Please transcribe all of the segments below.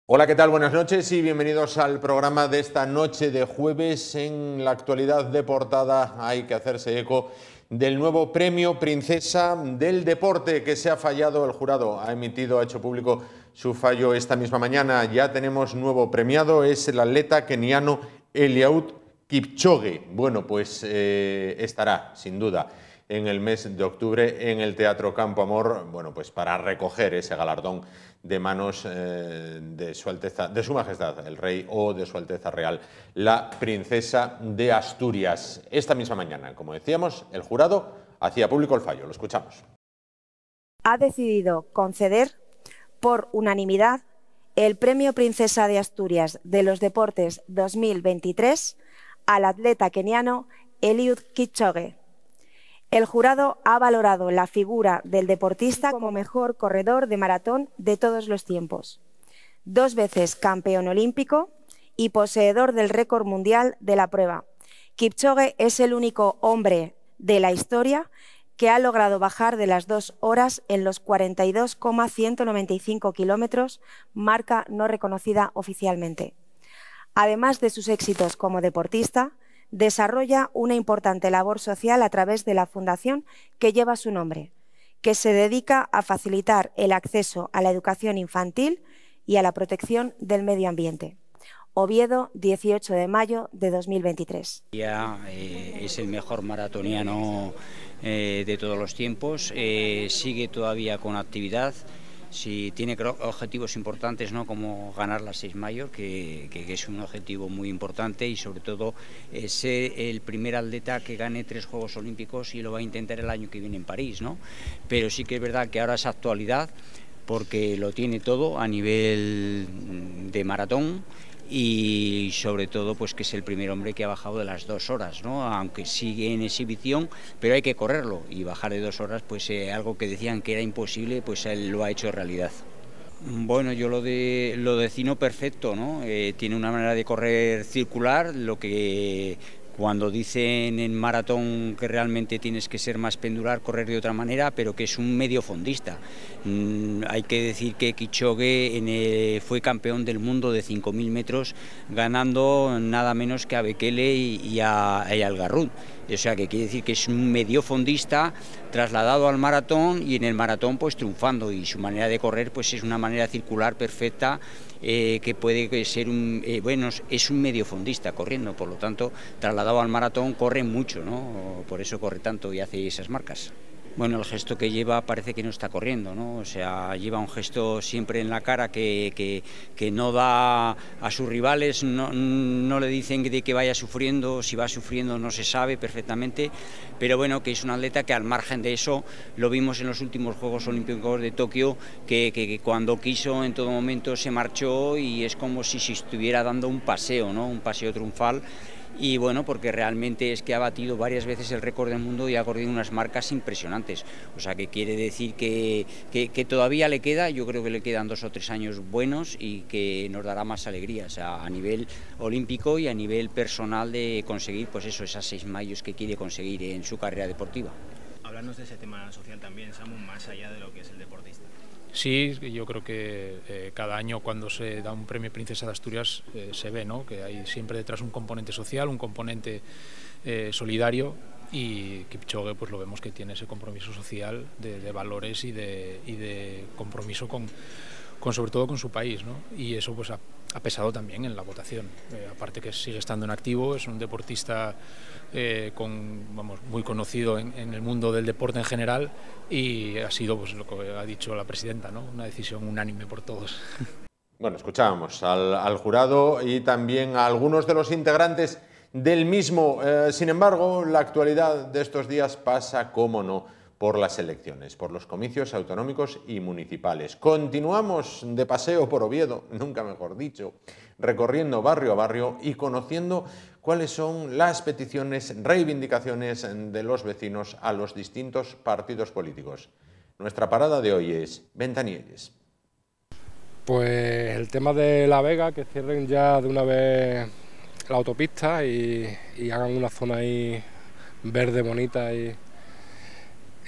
Hola, ¿qué tal? Buenas noches y bienvenidos al programa de esta noche de jueves. En la actualidad de portada hay que hacerse eco del nuevo premio Princesa del Deporte que se ha fallado. El jurado ha hecho público su fallo esta misma mañana. Ya tenemos nuevo premiado, es el atleta keniano Eliud Kipchoge. Bueno, pues estará, sin duda, en el mes de octubre en el Teatro Campo Amor, bueno, pues para recoger ese galardón de manos de Su Alteza, de Su Majestad el Rey, o de Su Alteza Real la Princesa de Asturias. Esta misma mañana, como decíamos, el jurado hacía público el fallo. Lo escuchamos. Ha decidido conceder por unanimidad el Premio Princesa de Asturias de los Deportes 2023 al atleta keniano Eliud Kipchoge. El jurado ha valorado la figura del deportista como mejor corredor de maratón de todos los tiempos, 2 veces campeón olímpico y poseedor del récord mundial de la prueba. Kipchoge es el único hombre de la historia que ha logrado bajar de las 2 horas en los 42,195 kilómetros, marca no reconocida oficialmente. Además de sus éxitos como deportista, desarrolla una importante labor social a través de la fundación que lleva su nombre, que se dedica a facilitar el acceso a la educación infantil y a la protección del medio ambiente. Oviedo, 18 de mayo de 2023. Es el mejor maratoniano de todos los tiempos, sigue todavía con actividad. Sí, tiene objetivos importantes, ¿no?, como ganar las 6 Major, que es un objetivo muy importante, y sobre todo ser el primer atleta que gane 3 Juegos Olímpicos, y lo va a intentar el año que viene en París, ¿no? Pero sí que es verdad que ahora es actualidad porque lo tiene todo a nivel de maratón, y sobre todo pues que es el primer hombre que ha bajado de las 2 horas, ¿no? Aunque sigue en exhibición, pero hay que correrlo, y bajar de 2 horas, pues algo que decían que era imposible, pues él lo ha hecho realidad. Bueno, yo lo defino perfecto, ¿no? Tiene una manera de correr circular, lo que cuando dicen en maratón que realmente tienes que ser más pendular, correr de otra manera, pero que es un medio fondista. Hay que decir que Kipchoge fue campeón del mundo de 5.000 metros, ganando nada menos que a Bekele y al Garrud. O sea, que quiere decir que es un mediofondista trasladado al maratón, y en el maratón pues triunfando, y su manera de correr pues es una manera circular perfecta, que puede ser es un mediofondista corriendo, por lo tanto, trasladado al maratón corre mucho, ¿no? Por eso corre tanto y hace esas marcas. Bueno, el gesto que lleva parece que no está corriendo, ¿no? O sea, lleva un gesto siempre en la cara que no da a sus rivales, no le dicen de que vaya sufriendo. Si va sufriendo no se sabe perfectamente, pero bueno, que es un atleta que, al margen de eso, lo vimos en los últimos Juegos Olímpicos de Tokio, que cuando quiso en todo momento se marchó, y es como si se estuviera dando un paseo, ¿no? Un paseo triunfal. Y bueno, porque realmente es que ha batido varias veces el récord del mundo y ha corrido unas marcas impresionantes. O sea, que quiere decir que todavía le queda, yo creo que le quedan 2 o 3 años buenos, y que nos dará más alegría, o sea, a nivel olímpico y a nivel personal, de conseguir pues eso, esas 6 Majors que quiere conseguir en su carrera deportiva. Hablarnos de ese tema social también, Samu, más allá de lo que es el deportista. Sí, yo creo que cada año, cuando se da un premio Princesa de Asturias, se ve, ¿no?, que hay siempre detrás un componente social, un componente solidario, y Kipchoge pues lo vemos que tiene ese compromiso social de valores y de compromiso con sobre todo con su país, ¿no? Y eso pues ha pesado también en la votación. Aparte que sigue estando en activo, es un deportista muy conocido en el mundo del deporte en general, y ha sido, pues, lo que ha dicho la presidenta, ¿no?, una decisión unánime por todos. Bueno, escuchábamos al jurado y también a algunos de los integrantes del mismo. Sin embargo, la actualidad de estos días pasa, cómo no, por las elecciones, por los comicios autonómicos y municipales. Continuamos de paseo por Oviedo, nunca mejor dicho, recorriendo barrio a barrio y conociendo cuáles son las peticiones, reivindicaciones de los vecinos a los distintos partidos políticos. Nuestra parada de hoy es Ventanielles. Pues el tema de La Vega, que cierren ya de una vez la autopista y hagan una zona ahí verde, bonita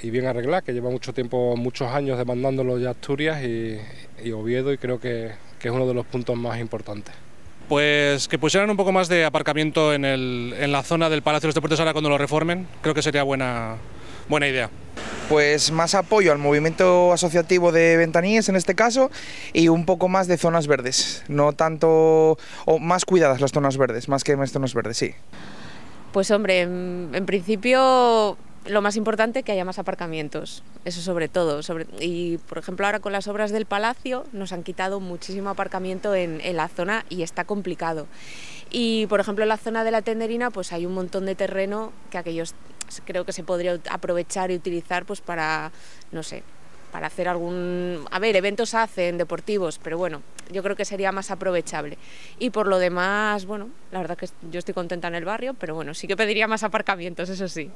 y bien arreglada, que lleva mucho tiempo, muchos años demandándolo ya Asturias y Oviedo, y creo que que es uno de los puntos más importantes. Pues que pusieran un poco más de aparcamiento en la zona del Palacio de los Deportes ahora cuando lo reformen, creo que sería buena idea. Pues más apoyo al movimiento asociativo de Ventaníes en este caso y un poco más de zonas verdes, no tanto, o más cuidadas las zonas verdes, más que más zonas verdes, sí. Pues hombre, en principio lo más importante que haya más aparcamientos, eso sobre todo. Y por ejemplo ahora con las obras del Palacio nos han quitado muchísimo aparcamiento en la zona y está complicado. Y por ejemplo en la zona de la Tenderina pues hay un montón de terreno que aquellos creo que se podría aprovechar y utilizar pues para, no sé, para hacer algún... A ver, eventos hacen deportivos, pero bueno, yo creo que sería más aprovechable. Y por lo demás, bueno, la verdad que yo estoy contenta en el barrio, pero bueno, sí que pediría más aparcamientos, eso sí.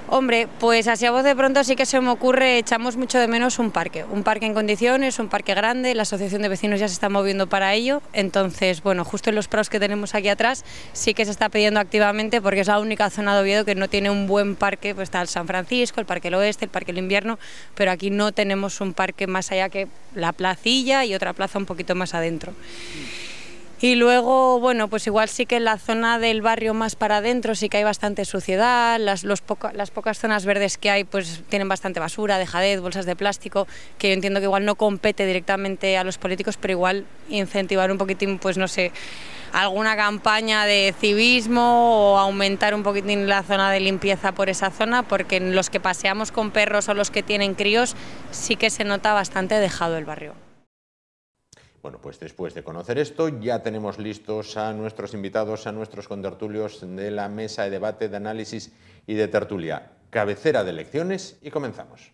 Hombre, pues así a voz de pronto sí que se me ocurre, echamos mucho de menos un parque en condiciones, un parque grande, la asociación de vecinos ya se está moviendo para ello, entonces, bueno, justo en los prados que tenemos aquí atrás sí que se está pidiendo activamente porque es la única zona de Oviedo que no tiene un buen parque, pues está el San Francisco, el Parque del Oeste, el Parque del Invierno, pero aquí no tenemos un parque más allá que la placilla y otra plaza un poquito más adentro. Y luego, bueno, pues igual sí que en la zona del barrio más para adentro sí que hay bastante suciedad, las pocas zonas verdes que hay pues tienen bastante basura, dejadez, bolsas de plástico, que yo entiendo que igual no compete directamente a los políticos, pero igual incentivar un poquitín, pues no sé, alguna campaña de civismo o aumentar un poquitín la zona de limpieza por esa zona, porque en los que paseamos con perros o los que tienen críos sí que se nota bastante dejado el barrio. Bueno, pues después de conocer esto, ya tenemos listos a nuestros invitados, a nuestros contertulios de la mesa de debate, de análisis y de tertulia. Cabecera de elecciones y comenzamos.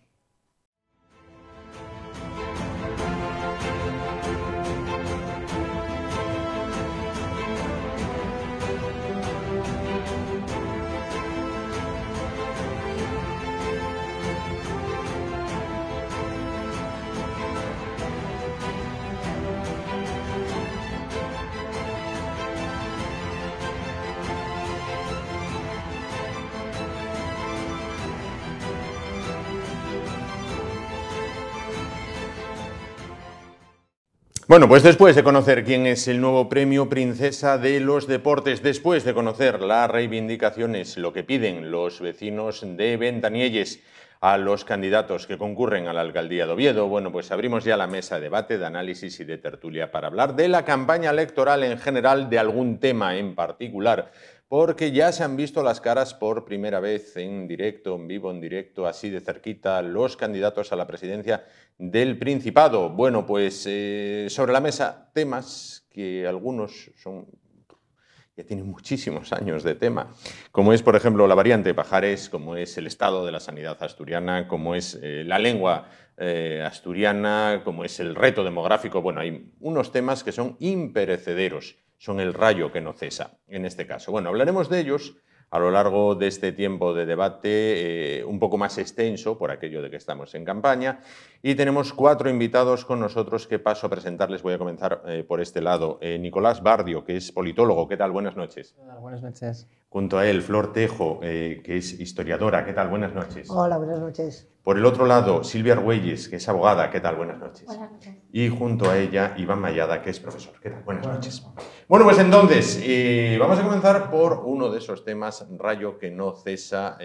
Bueno, pues después de conocer quién es el nuevo premio Princesa de los Deportes, después de conocer las reivindicaciones, lo que piden los vecinos de Ventanielles a los candidatos que concurren a la alcaldía de Oviedo, bueno, pues abrimos ya la mesa de debate, de análisis y de tertulia para hablar de la campaña electoral en general, de algún tema en particular, porque ya se han visto las caras por primera vez en directo, en vivo, en directo, así de cerquita, los candidatos a la presidencia del Principado. Bueno, pues sobre la mesa temas que algunos ya tienen muchísimos años de tema, como es, por ejemplo, la variante Pajares, como es el estado de la sanidad asturiana, como es la lengua asturiana, como es el reto demográfico. Bueno, hay unos temas que son imperecederos. Son el rayo que no cesa, en este caso. Bueno, hablaremos de ellos a lo largo de este tiempo de debate un poco más extenso, por aquello de que estamos en campaña, y tenemos 4 invitados con nosotros que paso a presentarles. Voy a comenzar por este lado. Nicolás Bardio, que es politólogo. ¿Qué tal? Buenas noches. Hola, buenas noches. Junto a él, Flor Tejo, que es historiadora. ¿Qué tal? Buenas noches. Hola, buenas noches. Por el otro lado, Silvia Argüelles, que es abogada. ¿Qué tal? Buenas noches. Buenas noches. Y junto a ella, Iván Mayada, que es profesor. ¿Qué tal? Buenas noches. Bueno, pues entonces, vamos a comenzar por uno de esos temas, rayo que no cesa.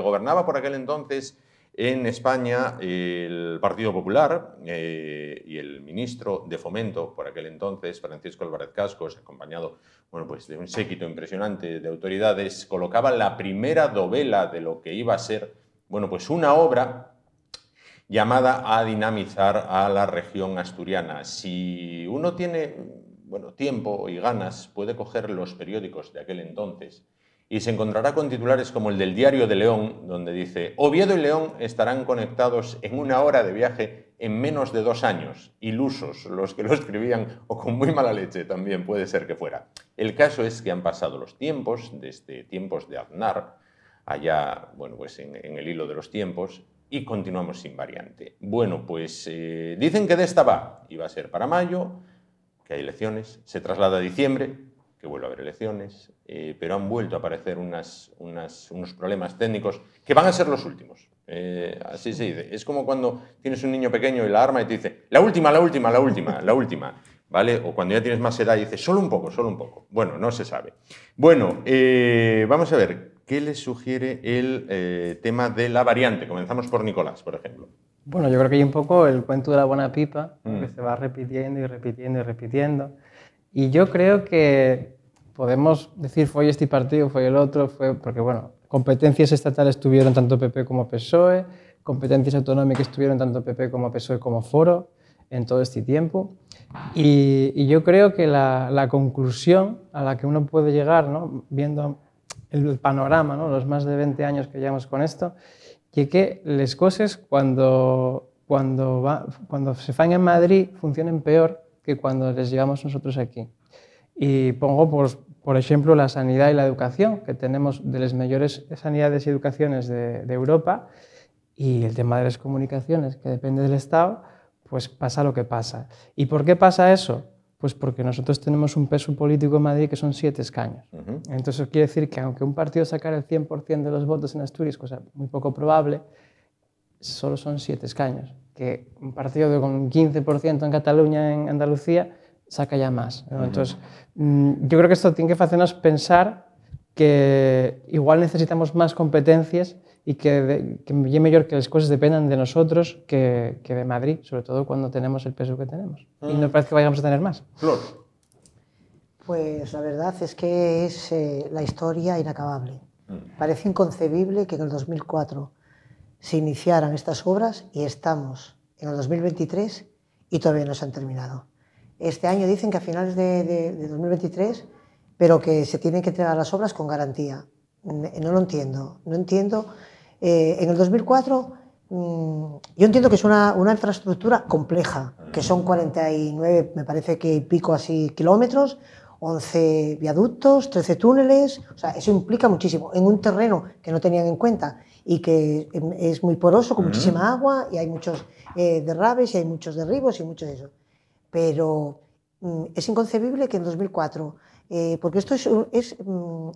Gobernaba por aquel entonces en España el Partido Popular y el ministro de Fomento por aquel entonces, Francisco Álvarez Cascos, acompañado pues de un séquito impresionante de autoridades, colocaba la primera dovela de lo que iba a ser pues una obra llamada a dinamizar a la región asturiana. Si uno tiene tiempo y ganas, puede coger los periódicos de aquel entonces y se encontrará con titulares como el del Diario de León, donde dice: Oviedo y León estarán conectados en 1 hora de viaje en menos de 2 años. Ilusos los que lo escribían, o con muy mala leche también puede ser que fuera. El caso es que han pasado los tiempos, desde tiempos de Aznar, allá pues en el hilo de los tiempos, y continuamos sin variante. Bueno, pues dicen que de esta iba a ser para mayo, que hay elecciones, se traslada a diciembre, que vuelve a haber elecciones, pero han vuelto a aparecer unos problemas técnicos que van a ser los últimos Así se dice. Es como cuando tienes un niño pequeño y la arma y te dice la última, la última, la última, la última. ¿Vale? O cuando ya tienes más edad y dices solo un poco, solo un poco. Bueno, no se sabe. Bueno, vamos a ver. ¿Qué les sugiere el tema de la variante? Comenzamos por Nicolás, por ejemplo. Bueno, yo creo que hay un poco el cuento de la buena pipa, que se va repitiendo y repitiendo y repitiendo. Y yo creo que podemos decir fue este partido, fue el otro, fue porque, bueno, competencias estatales tuvieron tanto PP como PSOE, competencias autonómicas tuvieron tanto PP como PSOE como Foro en todo este tiempo. Y yo creo que la conclusión a la que uno puede llegar, ¿no?, viendo el panorama, ¿no?, los más de 20 años que llevamos con esto, y que las cosas cuando se fan en Madrid funcionen peor que cuando les llevamos nosotros aquí. Y pongo, por ejemplo, la sanidad y la educación, que tenemos de las mejores sanidades y educaciones de Europa, y el tema de las comunicaciones, que depende del Estado, pues pasa lo que pasa. ¿Y por qué pasa eso? Pues porque nosotros tenemos un peso político en Madrid que son 7 escaños. Entonces eso quiere decir que aunque un partido sacara el 100% de los votos en Asturias, cosa muy poco probable, solo son 7 escaños. Que un partido con un 15% en Cataluña, en Andalucía, saca ya más, ¿no? Entonces yo creo que esto tiene que hacernos pensar que igual necesitamos más competencias y que es mejor que las cosas dependan de nosotros que de Madrid, sobre todo cuando tenemos el peso que tenemos. Y no parece que vayamos a tener más. Flor. Pues la verdad es que es la historia inacabable. Parece inconcebible que en el 2004 se iniciaran estas obras y estamos en el 2023 y todavía no se han terminado. Este año dicen que a finales de 2023, pero que se tienen que entregar las obras con garantía. No lo entiendo, no entiendo. En el 2004 yo entiendo que es una infraestructura compleja, que son 49, me parece que pico así kilómetros, 11 viaductos, 13 túneles, o sea, eso implica muchísimo, en un terreno que no tenían en cuenta y que es muy poroso, con muchísima agua, y hay muchos derrabes, y hay muchos derribos y mucho de eso. Pero es inconcebible que en 2004, porque esto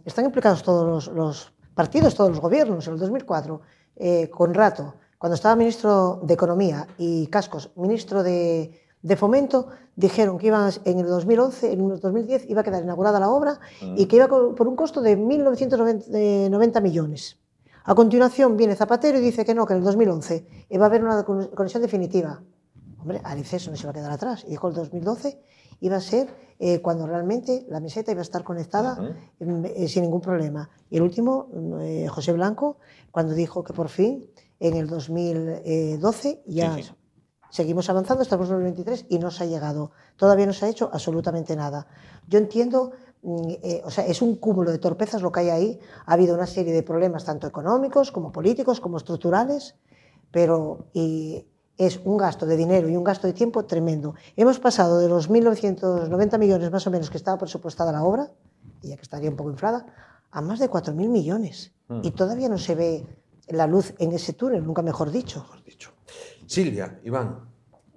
están implicados todos los partidos, todos los gobiernos. En el 2004, con Rato, cuando estaba ministro de Economía, y Cascos, ministro de Fomento, dijeron que iban en el 2011, en el 2010 iba a quedar inaugurada la obra y que iba por un costo de 1.990 millones. A continuación viene Zapatero y dice que no, que en el 2011 va a haber una conexión definitiva. Hombre, Areces no se va a quedar atrás. Y dijo el 2012 iba a ser cuando realmente la meseta iba a estar conectada sin ningún problema. Y el último, José Blanco, cuando dijo que por fin en el 2012 ya seguimos avanzando, estamos en el 2023 y no se ha llegado. Todavía no se ha hecho absolutamente nada. Yo entiendo, o sea, es un cúmulo de torpezas lo que hay ahí. Ha habido una serie de problemas tanto económicos como políticos como estructurales, pero es un gasto de dinero y un gasto de tiempo tremendo. Hemos pasado de los 1.990 millones más o menos que estaba presupuestada la obra, y ya que estaría un poco inflada, a más de 4.000 millones. Y todavía no se ve la luz en ese túnel, nunca mejor dicho. Silvia, Iván.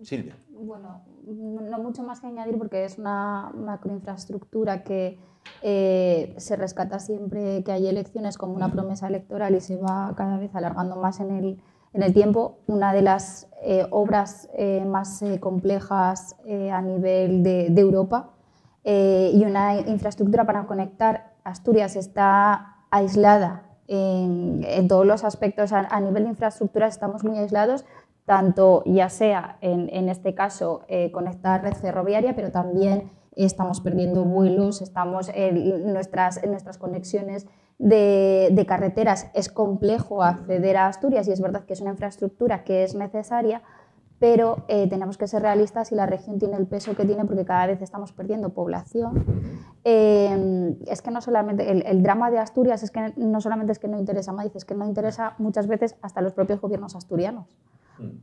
Silvia. Bueno, no mucho más que añadir porque es una macroinfraestructura que se rescata siempre que hay elecciones como una promesa electoral y se va cada vez alargando más en el tiempo. Una de las obras más complejas a nivel de Europa y una infraestructura para conectar. Asturias está aislada en todos los aspectos. A nivel de infraestructura estamos muy aislados, tanto ya sea en este caso conectar red ferroviaria, pero también estamos perdiendo vuelos, estamos en nuestras conexiones de carreteras. Es complejo acceder a Asturias y es verdad que es una infraestructura que es necesaria, pero tenemos que ser realistas y la región tiene el peso que tiene porque cada vez estamos perdiendo población. Es que no solamente el drama de Asturias es que no solamente es que no interesa a Madrid, es que no interesa muchas veces hasta los propios gobiernos asturianos,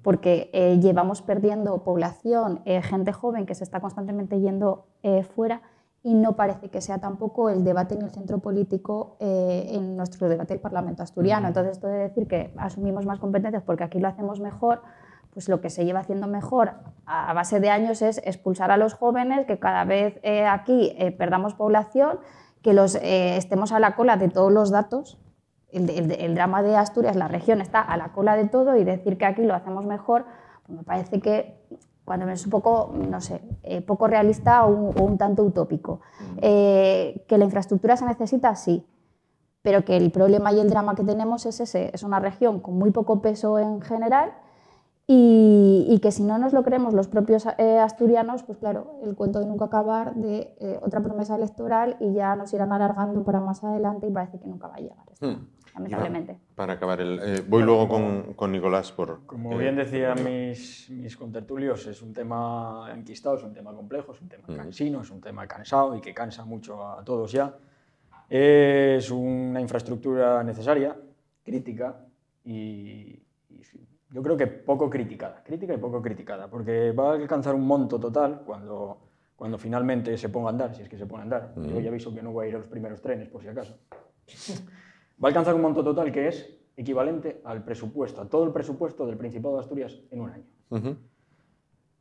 porque llevamos perdiendo población, gente joven que se está constantemente yendo fuera, y no parece que sea tampoco el debate ni el centro político en nuestro debate del Parlamento asturiano. Entonces, esto de decir que asumimos más competencias porque aquí lo hacemos mejor, pues lo que se lleva haciendo mejor a base de años es expulsar a los jóvenes, que cada vez aquí perdamos población, que estemos a la cola de todos los datos el drama de Asturias, la región está a la cola de todo y decir que aquí lo hacemos mejor, pues me parece que cuando es un poco, no sé, poco realista o un tanto utópico. Que la infraestructura se necesita, sí, pero que el problema y el drama que tenemos es ese, es una región con muy poco peso en general y que si no nos lo creemos los propios asturianos, pues claro, el cuento de nunca acabar de otra promesa electoral y ya nos irán alargando para más adelante y parece que nunca va a llegar esto, lamentablemente. Para acabar, voy luego con Nicolás. Como bien decían mis contertulios, es un tema enquistado, es un tema complejo, es un tema cansino, es un tema cansado y que cansa mucho a todos ya. Es una infraestructura necesaria, crítica y yo creo que poco criticada, crítica y poco criticada, porque va a alcanzar un monto total cuando finalmente se ponga a andar, si es que se pone a andar. Yo ya aviso que no voy a ir a los primeros trenes, por si acaso. Va a alcanzar un monto total que es equivalente al presupuesto, a todo el presupuesto del Principado de Asturias en un año.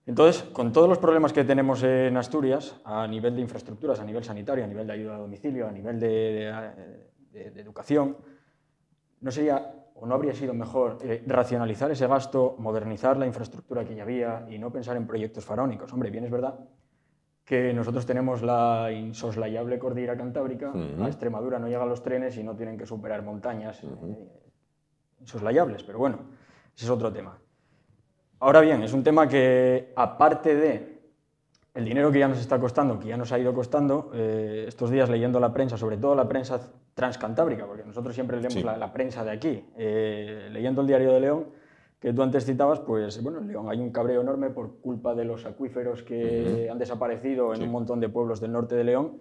Entonces, con todos los problemas que tenemos en Asturias, a nivel de infraestructuras, a nivel sanitario, a nivel de ayuda a domicilio, a nivel de educación, no sería o no habría sido mejor racionalizar ese gasto, modernizar la infraestructura que ya había y no pensar en proyectos faraónicos. Hombre, bien es verdad que nosotros tenemos la insoslayable cordillera cantábrica, a Extremadura no llegan los trenes y no tienen que superar montañas insoslayables, pero bueno, ese es otro tema. Ahora bien, es un tema que, aparte de el dinero que ya nos está costando, que ya nos ha ido costando, estos días leyendo la prensa, sobre todo la prensa transcantábrica, porque nosotros siempre leemos la prensa de aquí, leyendo el Diario de León, que tú antes citabas, pues bueno, en León hay un cabreo enorme por culpa de los acuíferos que han desaparecido en un montón de pueblos del norte de León,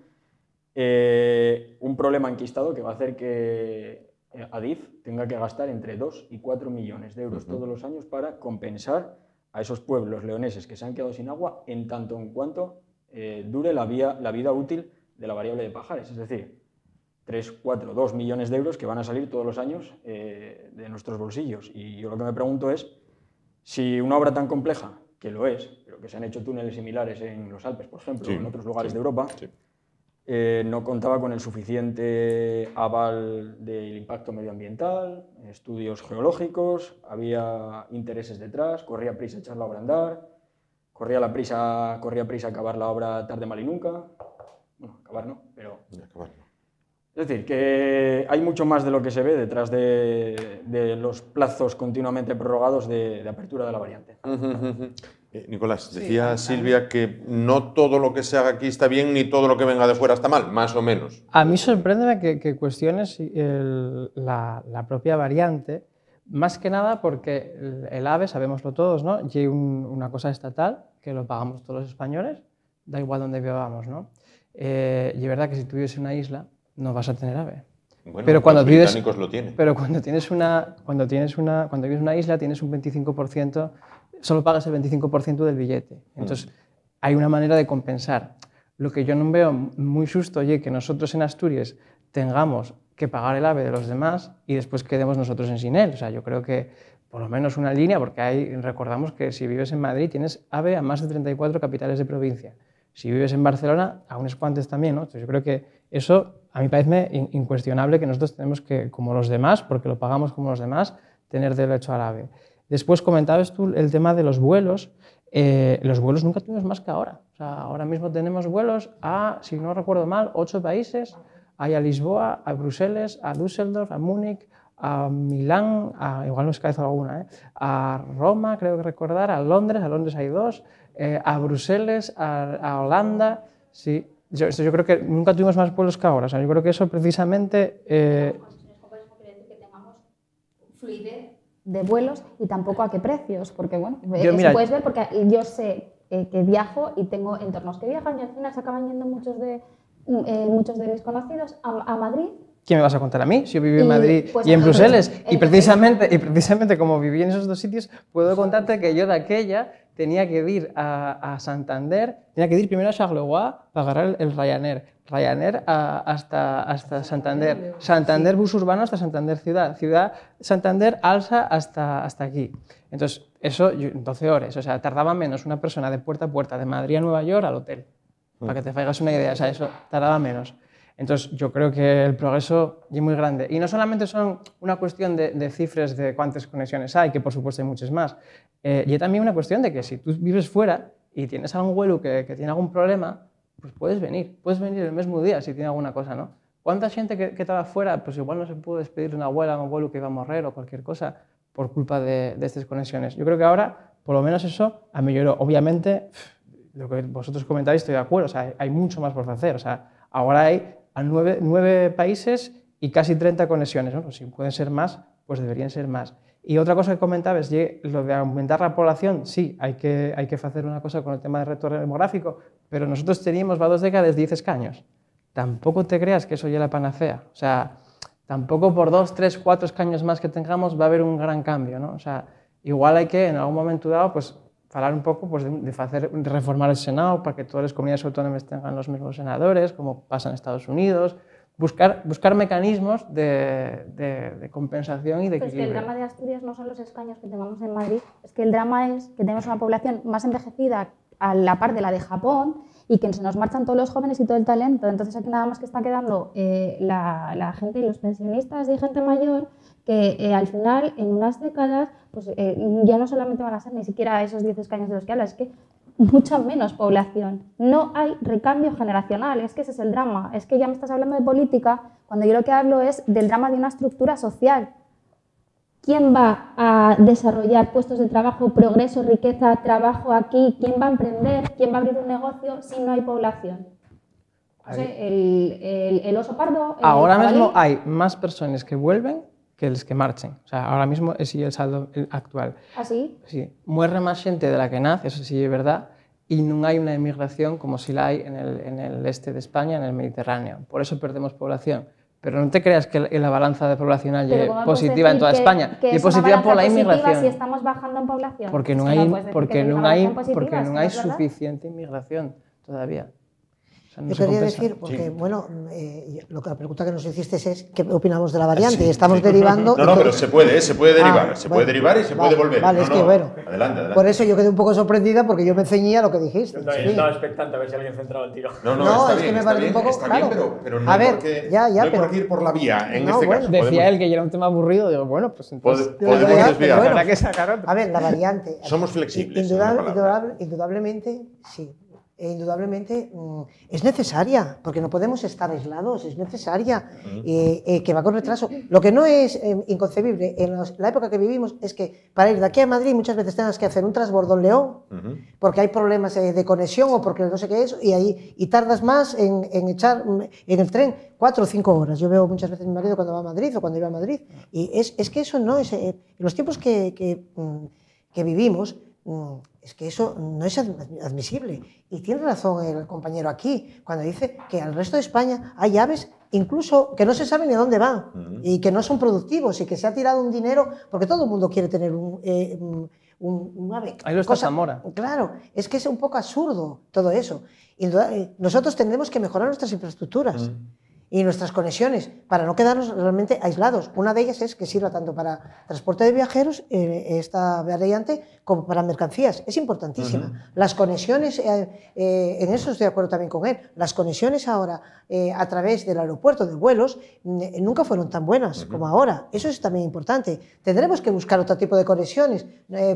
un problema enquistado que va a hacer que Adif tenga que gastar entre 2 y 4 millones de euros todos los años para compensar a esos pueblos leoneses que se han quedado sin agua en tanto en cuanto dure la vida útil de la variable de Pajares, es decir, 3, 4, 2 millones de euros que van a salir todos los años de nuestros bolsillos. Y yo lo que me pregunto es si una obra tan compleja, que lo es, pero que se han hecho túneles similares en los Alpes, por ejemplo, o en otros lugares de Europa, no contaba con el suficiente aval del impacto medioambiental, estudios geológicos, había intereses detrás, corría prisa echar la obra a andar, corría prisa acabar la obra tarde, mal y nunca. Bueno, acabar no, pero... Es decir, que hay mucho más de lo que se ve detrás de los plazos continuamente prorrogados de apertura de la variante. Nicolás, decía Silvia que no todo lo que se haga aquí está bien ni todo lo que venga de fuera está mal, más o menos. A mí sorpréndeme que cuestiones la propia variante, más que nada porque el AVE, sabemoslo todos, ¿no? Y hay una cosa estatal que lo pagamos todos los españoles, da igual donde vivamos, ¿no? Y es verdad que si tú vives en una isla no vas a tener AVE. Bueno, pero cuando los británicos lo tienen. Pero cuando vives en una isla tienes un 25%, solo pagas el 25% del billete. Entonces, hay una manera de compensar. Lo que yo no veo muy justo, oye, que nosotros en Asturias tengamos que pagar el AVE de los demás y después quedemos nosotros en sin él. O sea, yo creo que por lo menos una línea, porque recordamos que si vives en Madrid tienes AVE a más de 34 capitales de provincia. Si vives en Barcelona, a unos cuantos también, ¿no? Entonces, yo creo que eso, a mí parece incuestionable que nosotros tenemos que, como los demás, porque lo pagamos como los demás, tener derecho al AVE. Después comentabas tú el tema de los vuelos. Los vuelos nunca tuvimos más que ahora. O sea, ahora mismo tenemos vuelos a, si no recuerdo mal, 8 países. Hay a Lisboa, a Bruselas, a Düsseldorf, a Múnich, a Milán, igual me escabezo alguna, a Roma, creo que recordar, a Londres hay 2, a Bruselas, a Holanda. Sí, yo creo que nunca tuvimos más vuelos que ahora. O sea, yo creo que eso precisamente... Fluidez de vuelos y tampoco a qué precios, porque bueno, mira, puedes ver, porque yo sé que viajo y tengo entornos que viajan y al final se acaban yendo muchos de mis conocidos a Madrid. ¿Qué me vas a contar a mí? Si yo viví en Madrid y en Bruselas, y precisamente como viví en esos dos sitios, puedo contarte que yo de aquella tenía que ir a Santander, tenía que ir primero a Charleroi para agarrar el Ryanair hasta Santander, Santander bus urbano hasta Santander ciudad, Santander Alsa hasta aquí. Entonces, eso 12 horas, o sea, tardaba menos una persona de puerta a puerta, de Madrid a Nueva York al hotel, para que te hagas una idea, o sea, eso tardaba menos. Entonces, yo creo que el progreso es muy grande. Y no solamente son una cuestión de cifras de cuántas conexiones hay, que por supuesto hay muchas más, y también una cuestión de que si tú vives fuera y tienes algún vuelo que tiene algún problema, pues puedes venir el mismo día si tiene alguna cosa, ¿no? ¿Cuánta gente que estaba fuera, pues igual no se pudo despedir de una abuela, un abuelo que iba a morir o cualquier cosa por culpa de estas conexiones? Yo creo que ahora, por lo menos eso, ha mejorado. Obviamente, lo que vosotros comentáis, estoy de acuerdo, o sea, hay mucho más por hacer, o sea, ahora hay a 9 países y casi 30 conexiones, ¿no? Pues si pueden ser más, pues deberían ser más. Y otra cosa que comentaba es lo de aumentar la población. Sí, hay que hacer una cosa con el tema del retorno demográfico, pero nosotros teníamos 2 décadas 10 escaños. Tampoco te creas que eso ya es la panacea. O sea, tampoco por 2, 3, 4 escaños más que tengamos va a haber un gran cambio, ¿no? O sea, igual hay que en algún momento dado pues hablar un poco pues, de reformar el Senado para que todas las comunidades autónomas tengan los mismos senadores, como pasa en Estados Unidos, buscar mecanismos de compensación y de equilibrio. Es que el drama de Asturias no son los escaños que tengamos en Madrid, es que el drama es que tenemos una población más envejecida a la par de la de Japón y que se nos marchan todos los jóvenes y todo el talento. Entonces aquí nada más que está quedando la gente y los pensionistas y gente mayor que al final, en unas décadas, pues ya no solamente van a ser ni siquiera esos 10 escaños de los que hablas, es que mucha menos población. No hay recambio generacional, es que ese es el drama. Es que ya me estás hablando de política, cuando yo lo que hablo es del drama de una estructura social. ¿Quién va a desarrollar puestos de trabajo, progreso, riqueza, trabajo aquí? ¿Quién va a emprender? ¿Quién va a abrir un negocio si no hay población? O sea, el oso pardo... Ahora mismo hay más personas que vuelven que los que marchen. O sea, ahora mismo es el saldo actual. ¿Ah, sí? Sí. Muere más gente de la que nace, eso sí es verdad, y no hay una emigración como si la hay en el este de España, en el Mediterráneo. Por eso perdemos población. Pero no te creas que la balanza de poblacional es positiva en toda España. Que es positiva por la inmigración. Si estamos bajando en población. Porque no hay suficiente inmigración todavía. O sea, no yo quería compensa. decir, porque bueno, la pregunta que nos hiciste es ¿qué opinamos de la variante? Y estamos derivando... No, pero se puede derivar. Se puede derivar y se puede volver. Vale, es que bueno. Adelante. Por eso yo quedé un poco sorprendida porque yo me ceñía a lo que dijiste. Yo también estaba expectante a ver si alguien centraba el tiro. No, es que me parece un poco... Está claro. bien, pero no a hay ver, por qué, ya, no hay pero... por qué ir por la vía en No, este bueno, caso. Decía él que ya era un tema aburrido, digo, bueno, pues entonces... Podemos desviar. Bueno, habrá que sacar otro. a ver, la variante... Somos flexibles. Indudablemente, sí. Indudablemente es necesaria, porque no podemos estar aislados, es necesaria, que va con retraso. Lo que no es inconcebible en la época que vivimos es que para ir de aquí a Madrid muchas veces tengas que hacer un transbordo en León, porque hay problemas de conexión o porque no sé qué es, y tardas más en echar en el tren 4 o 5 horas. Yo veo muchas veces a mi marido cuando va a Madrid o cuando iba a Madrid, y es que eso no es, en los tiempos que vivimos, es que eso no es admisible. Y tiene razón el compañero aquí, cuando dice que al resto de España hay aves incluso que no se sabe ni a dónde van y que no son productivos y que se ha tirado un dinero, porque todo el mundo quiere tener un ave. Ahí lo está Zamora. Claro, es que es un poco absurdo todo eso. Y nosotros tendremos que mejorar nuestras infraestructuras. Y nuestras conexiones, para no quedarnos realmente aislados. Una de ellas es que sirva tanto para transporte de viajeros, esta variante, como para mercancías. Es importantísima. Las conexiones, en eso estoy de acuerdo también con él, las conexiones ahora a través del aeropuerto de vuelos nunca fueron tan buenas como ahora. Eso es también importante. Tendremos que buscar otro tipo de conexiones.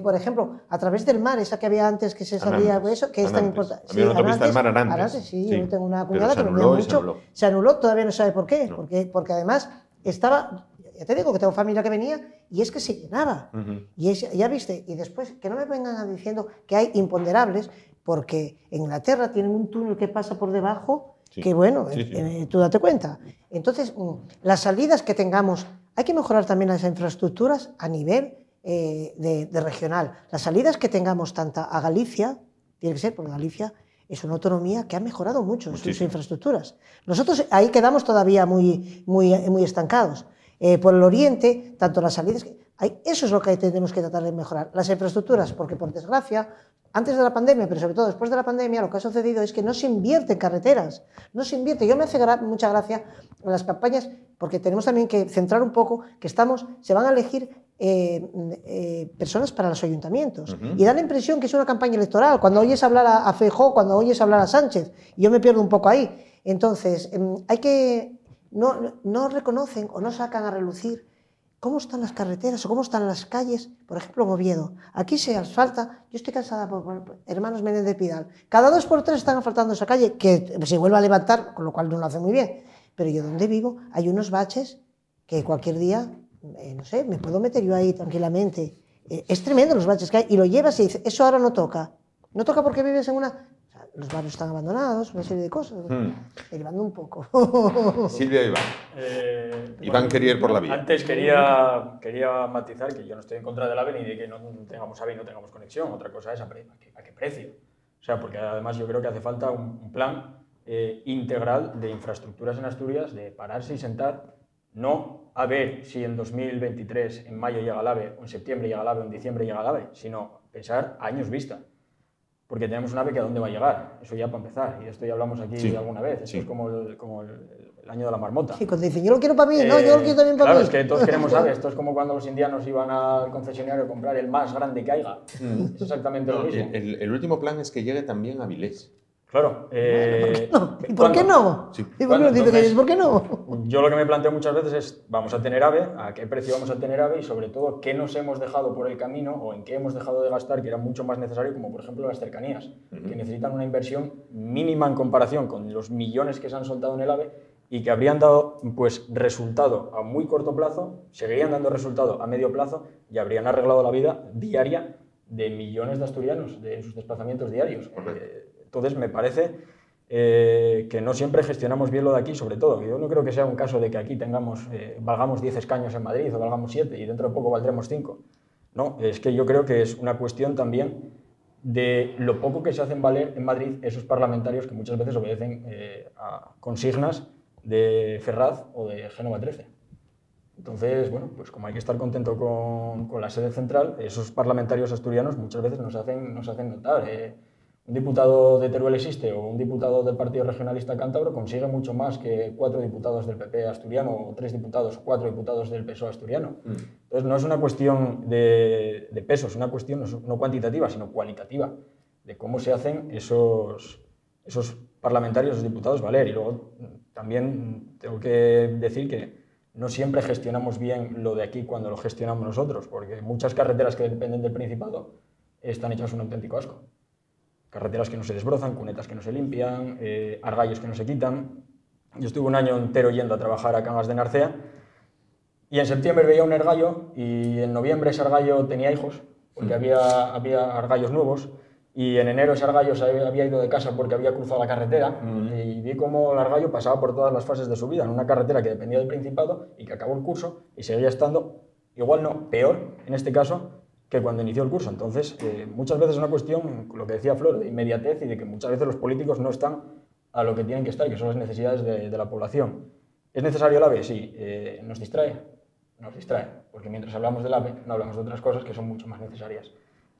Por ejemplo, a través del mar, esa que había antes que se salía, eso, que es tan importante. Había una autopista del mar Arantes. Sí, yo tengo una cuñada que lo mucho. Se anuló, todavía no sabe por qué, porque además estaba, ya te digo que tengo familia que venía y es que se llenaba. Y ya viste, y después que no me vengan diciendo que hay imponderables, porque en Inglaterra tienen un túnel que pasa por debajo, que bueno, tú date cuenta. Entonces, las salidas que tengamos, hay que mejorar también las infraestructuras a nivel de regional. Las salidas que tengamos tanto a Galicia, tiene que ser, porque Galicia es una autonomía que ha mejorado mucho sus infraestructuras. Nosotros ahí quedamos todavía muy estancados. Por el oriente, tanto las salidas... Eso es lo que tenemos que tratar de mejorar. Las infraestructuras, porque por desgracia, antes de la pandemia, pero sobre todo después de la pandemia, lo que ha sucedido es que no se invierte en carreteras. No se invierte. Yo me hace mucha gracia en las campañas, porque tenemos también que centrar un poco que se van a elegir personas para los ayuntamientos. Y da la impresión que es una campaña electoral. Cuando oyes hablar a Feijóo, cuando oyes hablar a Sánchez, yo me pierdo un poco ahí. Entonces, hay que... No reconocen o no sacan a relucir cómo están las carreteras o cómo están las calles, por ejemplo, en Oviedo. Aquí se asfalta, yo estoy cansada por Hermanos Menéndez Pidal. Cada 2 por 3 están asfaltando esa calle, que se vuelve a levantar, con lo cual no lo hace muy bien. Pero yo donde vivo hay unos baches que cualquier día, no sé, me puedo meter yo ahí tranquilamente. Es tremendo los baches que hay, y lo llevas y dices, eso ahora no toca. No toca porque vives en una... Los barrios están abandonados, una serie de cosas. Derivando un poco. Silvia, Iván. Iván quería ir por la vía. Antes quería matizar que yo no estoy en contra del AVE ni de que no tengamos AVE y no tengamos conexión. Otra cosa es a qué precio. O sea, porque además yo creo que hace falta un plan integral de infraestructuras en Asturias, de pararse y sentar, no a ver si en 2023, en mayo llega el AVE, o en septiembre llega el AVE, o en diciembre llega el AVE, sino pensar a años vista. Porque tenemos un AVE que a dónde va a llegar, eso ya para empezar, y de esto ya hablamos aquí alguna vez, esto es como el año de la marmota. Sí, cuando dicen, yo lo quiero para mí, no, yo lo quiero también para mí. Claro, es que todos queremos AVE, esto es como cuando los indianos iban al concesionario a comprar el más grande que haya, es exactamente lo mismo. El último plan es que llegue también a Vilés. Claro. ¿Y por qué no? Sí. ¿Y por qué no? Yo lo que me planteo muchas veces es, ¿vamos a tener AVE? ¿A qué precio vamos a tener AVE? Y sobre todo, ¿qué nos hemos dejado por el camino o en qué hemos dejado de gastar que era mucho más necesario, como por ejemplo las cercanías, que necesitan una inversión mínima en comparación con los millones que se han soltado en el AVE y que habrían dado pues, resultado a muy corto plazo, seguirían dando resultado a medio plazo y habrían arreglado la vida diaria de millones de asturianos en sus desplazamientos diarios. Entonces, me parece que no siempre gestionamos bien lo de aquí, sobre todo. Yo no creo que sea un caso de que aquí valgamos 10 escaños en Madrid o valgamos 7 y dentro de poco valdremos 5. No, es que yo creo que es una cuestión también de lo poco que se hacen valer en Madrid esos parlamentarios que muchas veces obedecen a consignas de Ferraz o de Génova 13. Entonces, bueno, pues como hay que estar contento con la sede central, esos parlamentarios asturianos muchas veces nos hacen notar. Un diputado de Teruel existe o un diputado del Partido Regionalista Cántabro consigue mucho más que 4 diputados del PP asturiano o 3 diputados o 4 diputados del PSOE asturiano. Entonces no es una cuestión de peso, es una cuestión no cuantitativa, sino cualitativa, de cómo se hacen esos parlamentarios, esos diputados valer. Y luego también tengo que decir que no siempre gestionamos bien lo de aquí cuando lo gestionamos nosotros, porque muchas carreteras que dependen del Principado están hechas un auténtico asco. Carreteras que no se desbrozan, cunetas que no se limpian, argallos que no se quitan. Yo estuve un año entero yendo a trabajar a Cangas de Narcea y en septiembre veía un argallo y en noviembre ese argallo tenía hijos porque había argallos nuevos y en enero ese argallo se había ido de casa porque había cruzado la carretera y vi cómo el argallo pasaba por todas las fases de su vida en una carretera que dependía del Principado y que acabó el curso y seguía estando, igual no, peor en este caso, que cuando inició el curso. Entonces, muchas veces es una cuestión, lo que decía Flor, de inmediatez y de que muchas veces los políticos no están a lo que tienen que estar, que son las necesidades de la población. ¿Es necesario el AVE? Sí. ¿Nos distrae? Nos distrae, porque mientras hablamos del AVE no hablamos de otras cosas que son mucho más necesarias.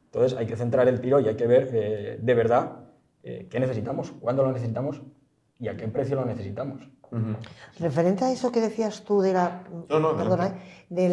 Entonces, hay que centrar el tiro y hay que ver de verdad qué necesitamos, cuándo lo necesitamos y a qué precio lo necesitamos. Referente a eso que decías tú de de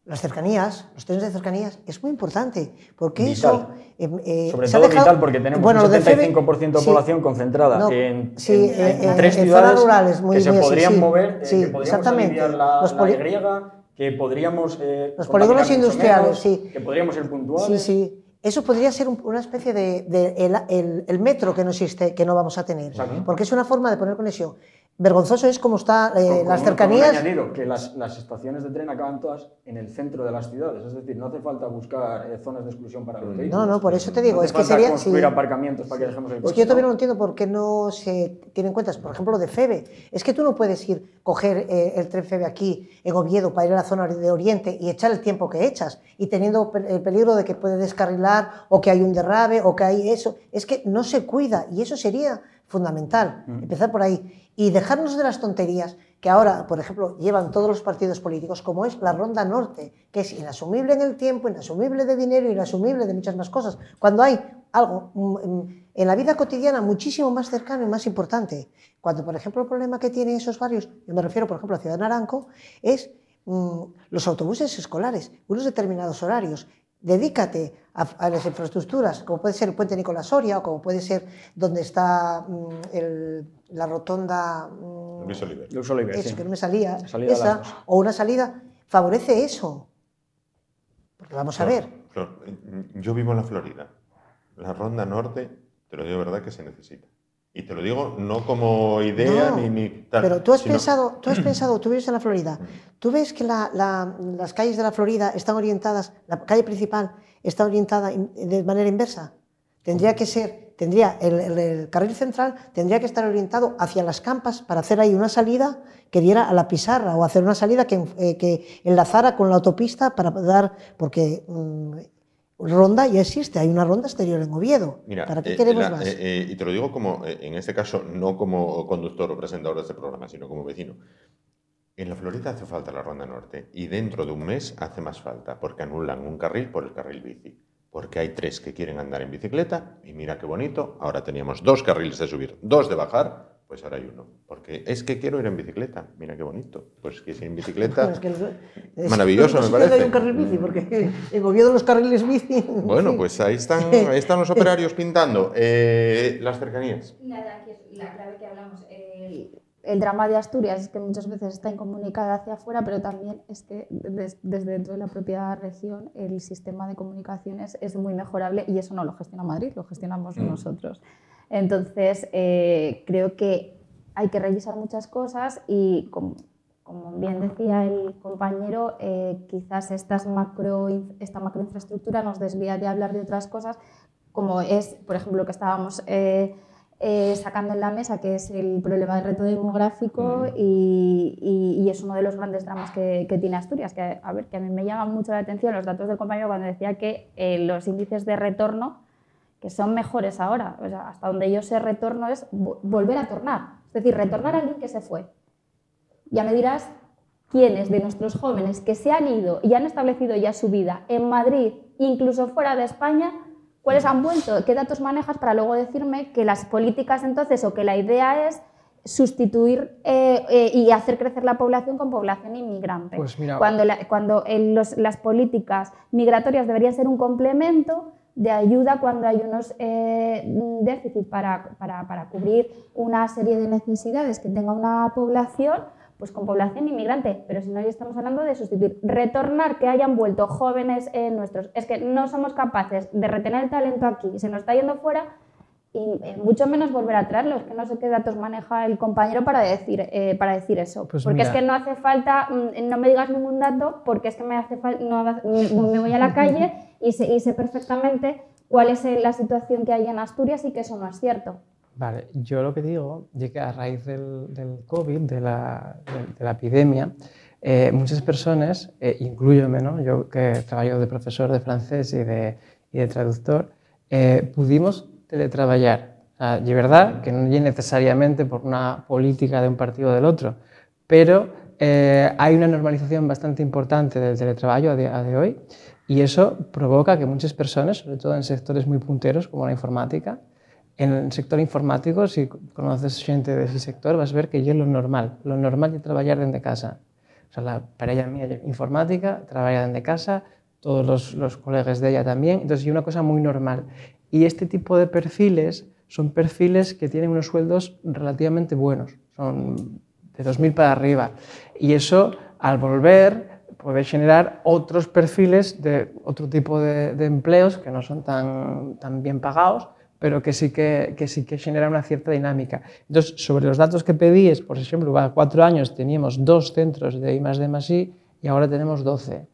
las cercanías, los trenes de cercanías, es muy importante, porque vital. Eso... Sobre todo vital, porque tenemos un 75% de población concentrada en 3 ciudades rurales, que se podrían mover, que podríamos aliviar la griega, que podríamos... los polígonos industriales, que podríamos ser puntuales. Sí. Eso podría ser una especie de el metro que no existe, que no vamos a tener, porque es una forma de poner conexión. Vergonzoso es cómo están las cercanías. Como añadido, que las estaciones de tren acaban todas en el centro de las ciudades, es decir, no hace falta buscar zonas de exclusión para los vehículos. No, por eso te digo, no es que sería construir aparcamientos para que dejemos el coche. Es que yo todavía no entiendo por qué no se tiene en cuenta, por ejemplo, lo de FEVE. Es que tú no puedes coger el tren FEVE aquí en Oviedo para ir a la zona de Oriente y echar el tiempo que echas y teniendo el peligro de que puede descarrilar o que hay un derrabe o que hay eso. Es que no se cuida y eso sería fundamental, empezar por ahí. Y dejarnos de las tonterías que ahora, por ejemplo, llevan todos los partidos políticos, como es la Ronda Norte, que es inasumible en el tiempo, inasumible de dinero, inasumible de muchas más cosas, cuando hay algo en la vida cotidiana muchísimo más cercano y más importante. Cuando, por ejemplo, el problema que tienen esos barrios, yo me refiero, por ejemplo, a Ciudad de Naranco, es los autobuses escolares, unos determinados horarios. Dedícate a las infraestructuras, como puede ser el puente Nicolás Soria, o como puede ser donde está la rotonda... Luis Oliver, eso, sí. que no me salía, Esa, o una salida, favorece eso. Porque vamos a ver. Flor, yo vivo en la Florida. La Ronda Norte, te lo digo de verdad que se necesita. Y te lo digo no como idea ni tal. Pero tú has pensado, tú vives en la Florida, tú ves que las calles de la Florida están orientadas, la calle principal está orientada de manera inversa. Tendría que ser, el carril central tendría que estar orientado hacia las campas para hacer ahí una salida que diera a la pizarra, o hacer una salida que enlazara con la autopista para dar, porque ronda ya existe, hay una ronda exterior en Oviedo. Mira, ¿Para qué queremos más? Y te lo digo como, en este caso, no como conductor o presentador de este programa, sino como vecino. En la Florida hace falta la Ronda Norte y dentro de un mes hace más falta, porque anulan un carril por el carril bici. Porque hay 3 que quieren andar en bicicleta y mira qué bonito, ahora teníamos 2 carriles de subir, 2 de bajar, pues ahora hay 1. Porque es que quiero ir en bicicleta, mira qué bonito. Pues que si en bicicleta, maravilloso me parece. Hay un carril bici, porque en Oviedo los carriles bici... Bueno, pues ahí están los operarios pintando. Las cercanías. Nada, que es la clave que hablamos. El drama de Asturias es que muchas veces está incomunicada hacia afuera, pero también es que desde dentro de la propia región el sistema de comunicaciones es muy mejorable y eso no lo gestiona Madrid, lo gestionamos nosotros. Entonces, creo que hay que revisar muchas cosas y, como bien decía el compañero, quizás esta macroinfraestructura nos desvía de hablar de otras cosas, como es, por ejemplo, lo que estábamos sacando en la mesa, que es el problema del reto demográfico y es uno de los grandes dramas que tiene Asturias, que a mí me llaman mucho la atención los datos del compañero cuando decía que los índices de retorno que son mejores ahora, o sea, hasta donde yo sé retorno es volver a tornar, es decir, retornar a alguien que se fue. Ya me dirás quiénes de nuestros jóvenes que se han ido y han establecido ya su vida en Madrid, incluso fuera de España, ¿cuáles han vuelto? ¿Qué datos manejas para luego decirme que las políticas entonces, o que la idea es sustituir y hacer crecer la población con población inmigrante? Pues mira, cuando las políticas migratorias deberían ser un complemento de ayuda cuando hay unos déficits para cubrir una serie de necesidades que tenga una población, pues con población inmigrante, pero si no, ya estamos hablando de sustituir, retornar, que hayan vuelto jóvenes nuestros. Es que no somos capaces de retener el talento aquí y se nos está yendo fuera, y mucho menos volver a traerlo. Es que no sé qué datos maneja el compañero para decir eso. Pues porque mira, es que no hace falta, no me digas ningún dato, porque es que me hace falta, me voy a la calle y sé perfectamente cuál es la situación que hay en Asturias y que eso no es cierto. Vale, yo lo que digo es que a raíz del COVID, de la epidemia, muchas personas, incluyome, ¿no? Yo que trabajo de profesor de francés y de traductor, pudimos teletraballar. O sea, de verdad que no es necesariamente por una política de un partido o del otro, pero hay una normalización bastante importante del teletrabajo a día de hoy y eso provoca que muchas personas, sobre todo en sectores muy punteros como la informática, en el sector informático, si conoces gente de ese sector, vas a ver que ya es lo normal es trabajar desde casa. O sea, la pareja mía de informática trabaja desde casa, todos los colegas de ella también, entonces es una cosa muy normal. Y este tipo de perfiles son perfiles que tienen unos sueldos relativamente buenos, son de 2.000 para arriba. Y eso, al volver, puede generar otros perfiles de otro tipo de empleos que no son tan bien pagados, pero que sí que genera una cierta dinámica. Entonces, sobre los datos que pedíes, por ejemplo, a 4 años teníamos 2 centros de I+D+I y ahora tenemos 12.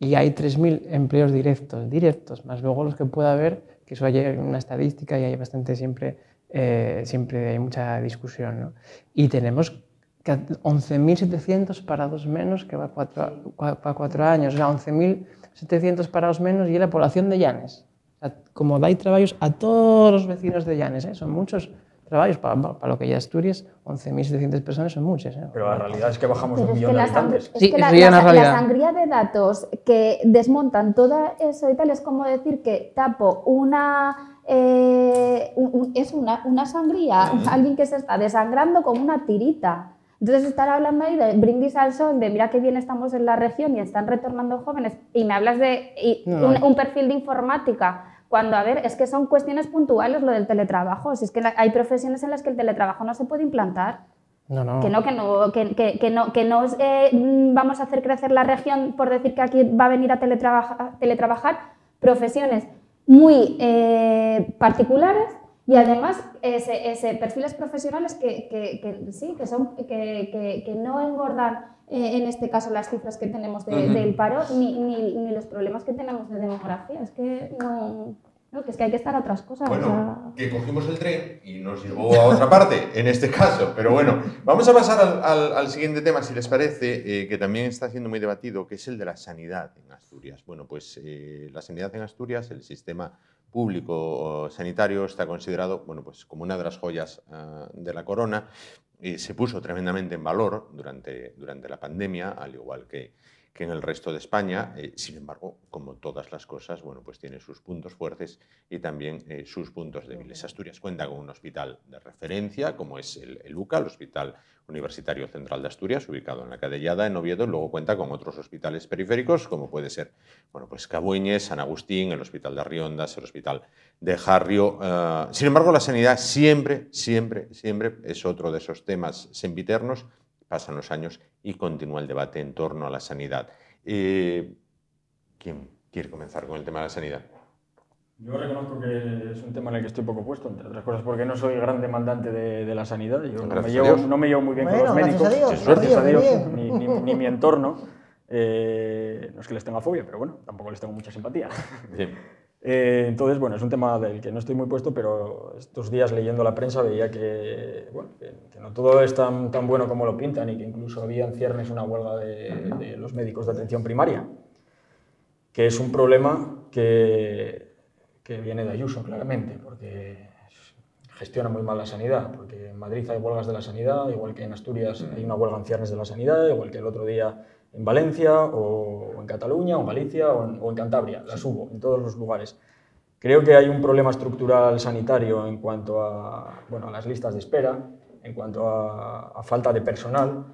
Y hay 3.000 empleos directos, más luego los que pueda haber, que eso hay una estadística y hay bastante siempre hay mucha discusión, ¿no? Y tenemos 11.700 parados menos que va para 4 años, o sea, 11.700 parados menos y la población de Llanes. Como dais trabajos a todos los vecinos de Llanes, son muchos trabajos, para lo que ya Asturias, 11.700 personas son muchas. Pero la realidad es que bajamos de 1 millón de habitantes. Es que la sangría de datos que desmontan todo eso y tal es como decir que tapo es una sangría, alguien que se está desangrando con una tirita. Entonces estar hablando ahí de brindis al sol, de mira qué bien estamos en la región y están retornando jóvenes, y me hablas de un perfil de informática, cuando, a ver, es que son cuestiones puntuales lo del teletrabajo, si es que hay profesiones en las que el teletrabajo no se puede implantar. Que no vamos a hacer crecer la región por decir que aquí va a venir a teletrabajar profesiones muy particulares. Y además, perfiles profesionales que no engordan, en este caso, las cifras que tenemos del paro, ni los problemas que tenemos de demografía. Es que que es que hay que estar a otras cosas. Bueno, que cogimos el tren y nos llevó a otra parte, en este caso. Pero bueno, vamos a pasar al siguiente tema, si les parece, que también está siendo muy debatido, que es el de la sanidad en Asturias. Bueno, pues la sanidad en Asturias, el sistema público sanitario, está considerado, bueno, pues como una de las joyas de la corona. Se puso tremendamente en valor durante la pandemia, al igual que en el resto de España. Sin embargo, como todas las cosas, bueno, pues tiene sus puntos fuertes y también sus puntos débiles. Asturias cuenta con un hospital de referencia, como es el UCA, el Hospital Universitario Central de Asturias, ubicado en la Cadellada, en Oviedo. Luego cuenta con otros hospitales periféricos, como puede ser, bueno, pues Cabueñes, San Agustín, el Hospital de Riondas, el Hospital de Jarrio. Sin embargo, la sanidad siempre es otro de esos temas sempiternos. Pasan los años y continúa el debate en torno a la sanidad. ¿Quién quiere comenzar con el tema de la sanidad? Yo reconozco que es un tema en el que estoy poco puesto, entre otras cosas porque no soy gran demandante de la sanidad. Yo no me llevo muy bien con los médicos, gracias a Dios, ni mi entorno. No es que les tenga fobia, pero bueno, tampoco les tengo mucha simpatía. Bien. Entonces, bueno, es un tema del que no estoy muy puesto, pero estos días leyendo la prensa veía que no todo es tan bueno como lo pintan y que incluso había en ciernes una huelga de los médicos de atención primaria, que es un problema que viene de Ayuso, claramente, porque gestiona muy mal la sanidad, porque en Madrid hay huelgas de la sanidad, igual que en Asturias hay una huelga en ciernes de la sanidad, igual que el otro día en Valencia, o en Cataluña, o en Galicia, o en Cantabria. Las hubo en todos los lugares. Creo que hay un problema estructural sanitario en cuanto a las listas de espera, en cuanto a falta de personal,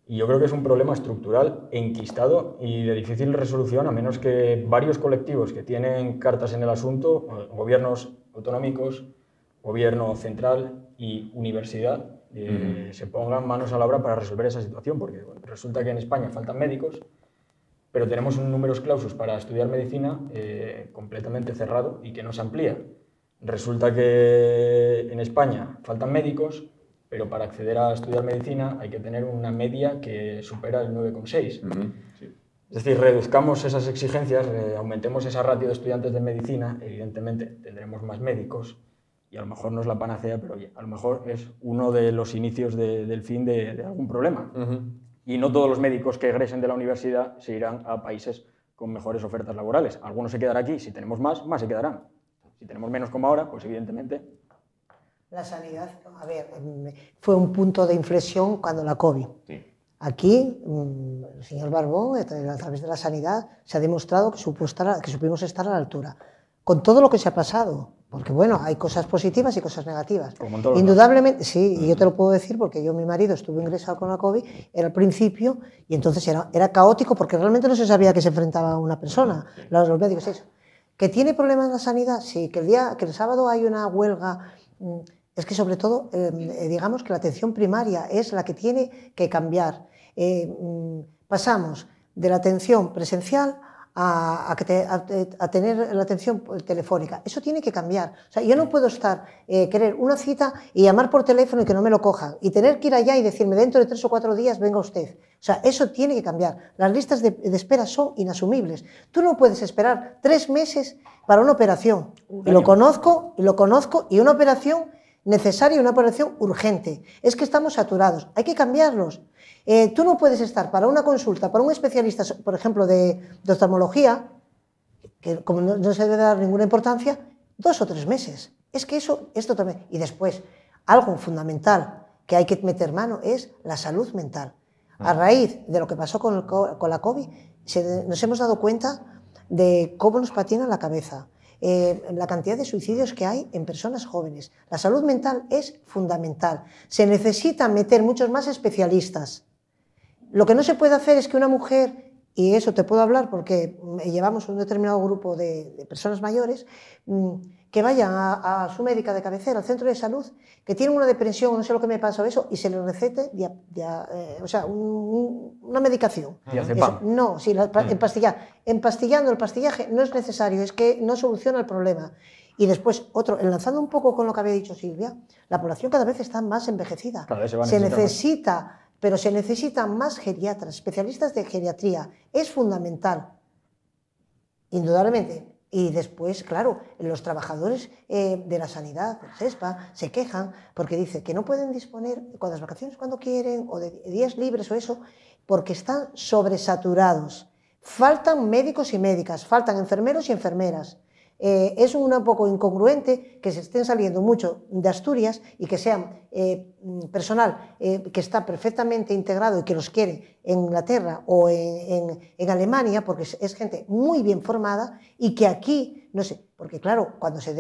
y yo creo que es un problema estructural enquistado y de difícil resolución, a menos que varios colectivos que tienen cartas en el asunto, gobiernos autonómicos, gobierno central y universidad, se pongan manos a la obra para resolver esa situación, porque resulta que en España faltan médicos, pero tenemos un números clausus para estudiar medicina completamente cerrado y que no se amplía. Resulta que en España faltan médicos, pero para acceder a estudiar medicina hay que tener una media que supera el 9,6. Es decir, reduzcamos esas exigencias, aumentemos esa ratio de estudiantes de medicina, evidentemente tendremos más médicos, y a lo mejor no es la panacea, pero oye, a lo mejor es uno de los inicios del fin de algún problema. Y no todos los médicos que egresen de la universidad se irán a países con mejores ofertas laborales. Algunos se quedarán aquí, si tenemos más se quedarán. Si tenemos menos como ahora, pues evidentemente... La sanidad, a ver, fue un punto de inflexión cuando la COVID. Sí. Aquí, el señor Barbón, a través de la sanidad, se ha demostrado que supimos estar a la altura. Con todo lo que se ha pasado, porque bueno, hay cosas positivas y cosas negativas. Indudablemente, sí, y yo te lo puedo decir porque mi marido estuvo ingresado con la COVID, era al principio, y entonces era caótico porque realmente no se sabía que se enfrentaba a una persona, los médicos, eso. ¿Que tiene problemas en la sanidad? Sí, que el sábado hay una huelga, es que sobre todo, digamos que la atención primaria es la que tiene que cambiar. Pasamos de la atención presencial a tener la atención telefónica. Eso tiene que cambiar. O sea, yo no puedo querer una cita y llamar por teléfono y que no me lo cojan, y tener que ir allá y decirme dentro de 3 o 4 días venga usted. O sea, eso tiene que cambiar. Las listas de espera son inasumibles. Tú no puedes esperar 3 meses para una operación. Y lo conozco, y una operación necesaria, una operación urgente. Es que estamos saturados. Hay que cambiarlos. Tú no puedes estar para una consulta, para un especialista, por ejemplo, de oftalmología, que como no se debe dar ninguna importancia, 2 o 3 meses. Es que eso es totalmente... Y después, algo fundamental que hay que meter mano es la salud mental. A raíz de lo que pasó con la COVID, nos hemos dado cuenta de cómo nos patina la cabeza. la cantidad de suicidios que hay en personas jóvenes. La salud mental es fundamental. Se necesitan meter muchos más especialistas. Lo que no se puede hacer es que una mujer, y eso te puedo hablar porque llevamos un determinado grupo de personas mayores, que vayan a su médica de cabecera, al centro de salud, que tienen una depresión, no sé lo que me pasa o eso, y se les recete una medicación. No, sí, empastillando el pastillaje no es necesario, es que no soluciona el problema. Y después, enlazando un poco con lo que había dicho Silvia, la población cada vez está más envejecida. Se necesitan más geriatras, especialistas de geriatría. Es fundamental, indudablemente. Y después, claro, los trabajadores de la sanidad, del SESPA, se quejan porque dice que no pueden disponer de las vacaciones cuando quieren o de días libres o eso, porque están sobresaturados. Faltan médicos y médicas, faltan enfermeros y enfermeras. Es un poco incongruente que se estén saliendo mucho de Asturias y que sean personal que está perfectamente integrado y que los quiere en Inglaterra o en Alemania, porque es gente muy bien formada y que aquí, no sé, porque claro, cuando se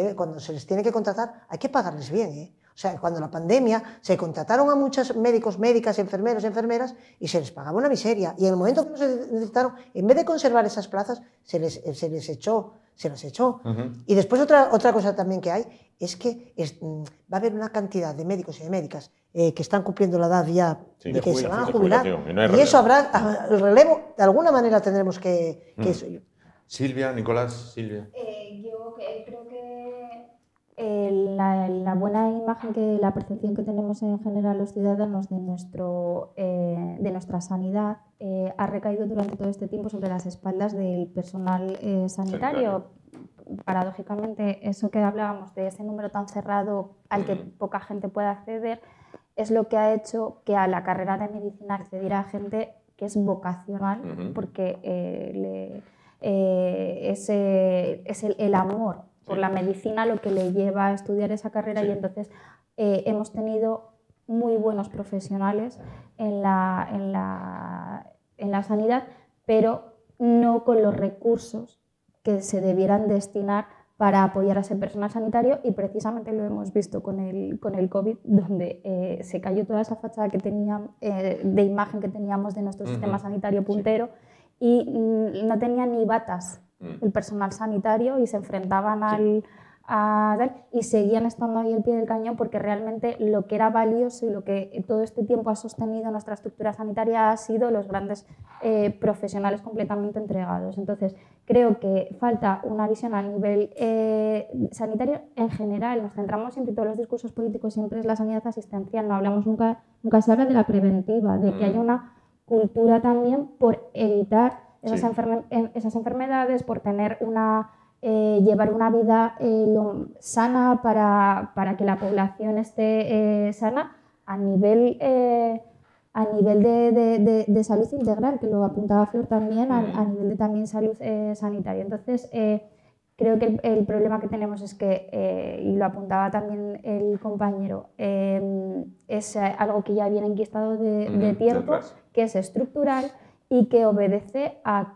les tiene que contratar hay que pagarles bien, ¿eh? O sea, cuando la pandemia se contrataron a muchos médicos, médicas, enfermeros, enfermeras y se les pagaba una miseria. Y en el momento que no se necesitaron, en vez de conservar esas plazas, se las echó. Y después otra cosa también que hay es que va a haber una cantidad de médicos y de médicas que están cumpliendo la edad ya de que se van a jubilar. Y eso habrá el relevo, de alguna manera tendremos que eso. Silvia, Nicolás, Silvia. Yo creo que la buena imagen, la percepción que tenemos en general los ciudadanos de nuestra sanidad ha recaído durante todo este tiempo sobre las espaldas del personal sanitario. Paradójicamente, eso que hablábamos de ese número tan cerrado al que poca gente puede acceder es lo que ha hecho que a la carrera de medicina accediera gente que es vocacional, porque es el amor por la medicina lo que le lleva a estudiar esa carrera. Y entonces hemos tenido muy buenos profesionales en la sanidad, pero no con los recursos que se debieran destinar para apoyar a ese personal sanitario, y precisamente lo hemos visto con el COVID, donde se cayó toda esa fachada que teníamos, de imagen que teníamos de nuestro sistema sanitario puntero, y no tenían ni batas el personal sanitario y se enfrentaban y seguían estando ahí al pie del cañón, porque realmente lo que era valioso y lo que todo este tiempo ha sostenido nuestra estructura sanitaria ha sido los grandes profesionales completamente entregados. Entonces, creo que falta una visión a nivel sanitario en general. Nos centramos siempre, todos los discursos políticos siempre es la sanidad asistencial, no hablamos nunca se habla de la preventiva, de que haya una cultura también por evitar esas enfermedades, por tener llevar una vida sana para que la población esté sana a nivel de salud integral, que lo apuntaba Flor también, a nivel de también salud sanitaria. Entonces, creo que el problema que tenemos es que, y lo apuntaba también el compañero, es algo que ya viene enquistado de tiempo, que es estructural y que obedece a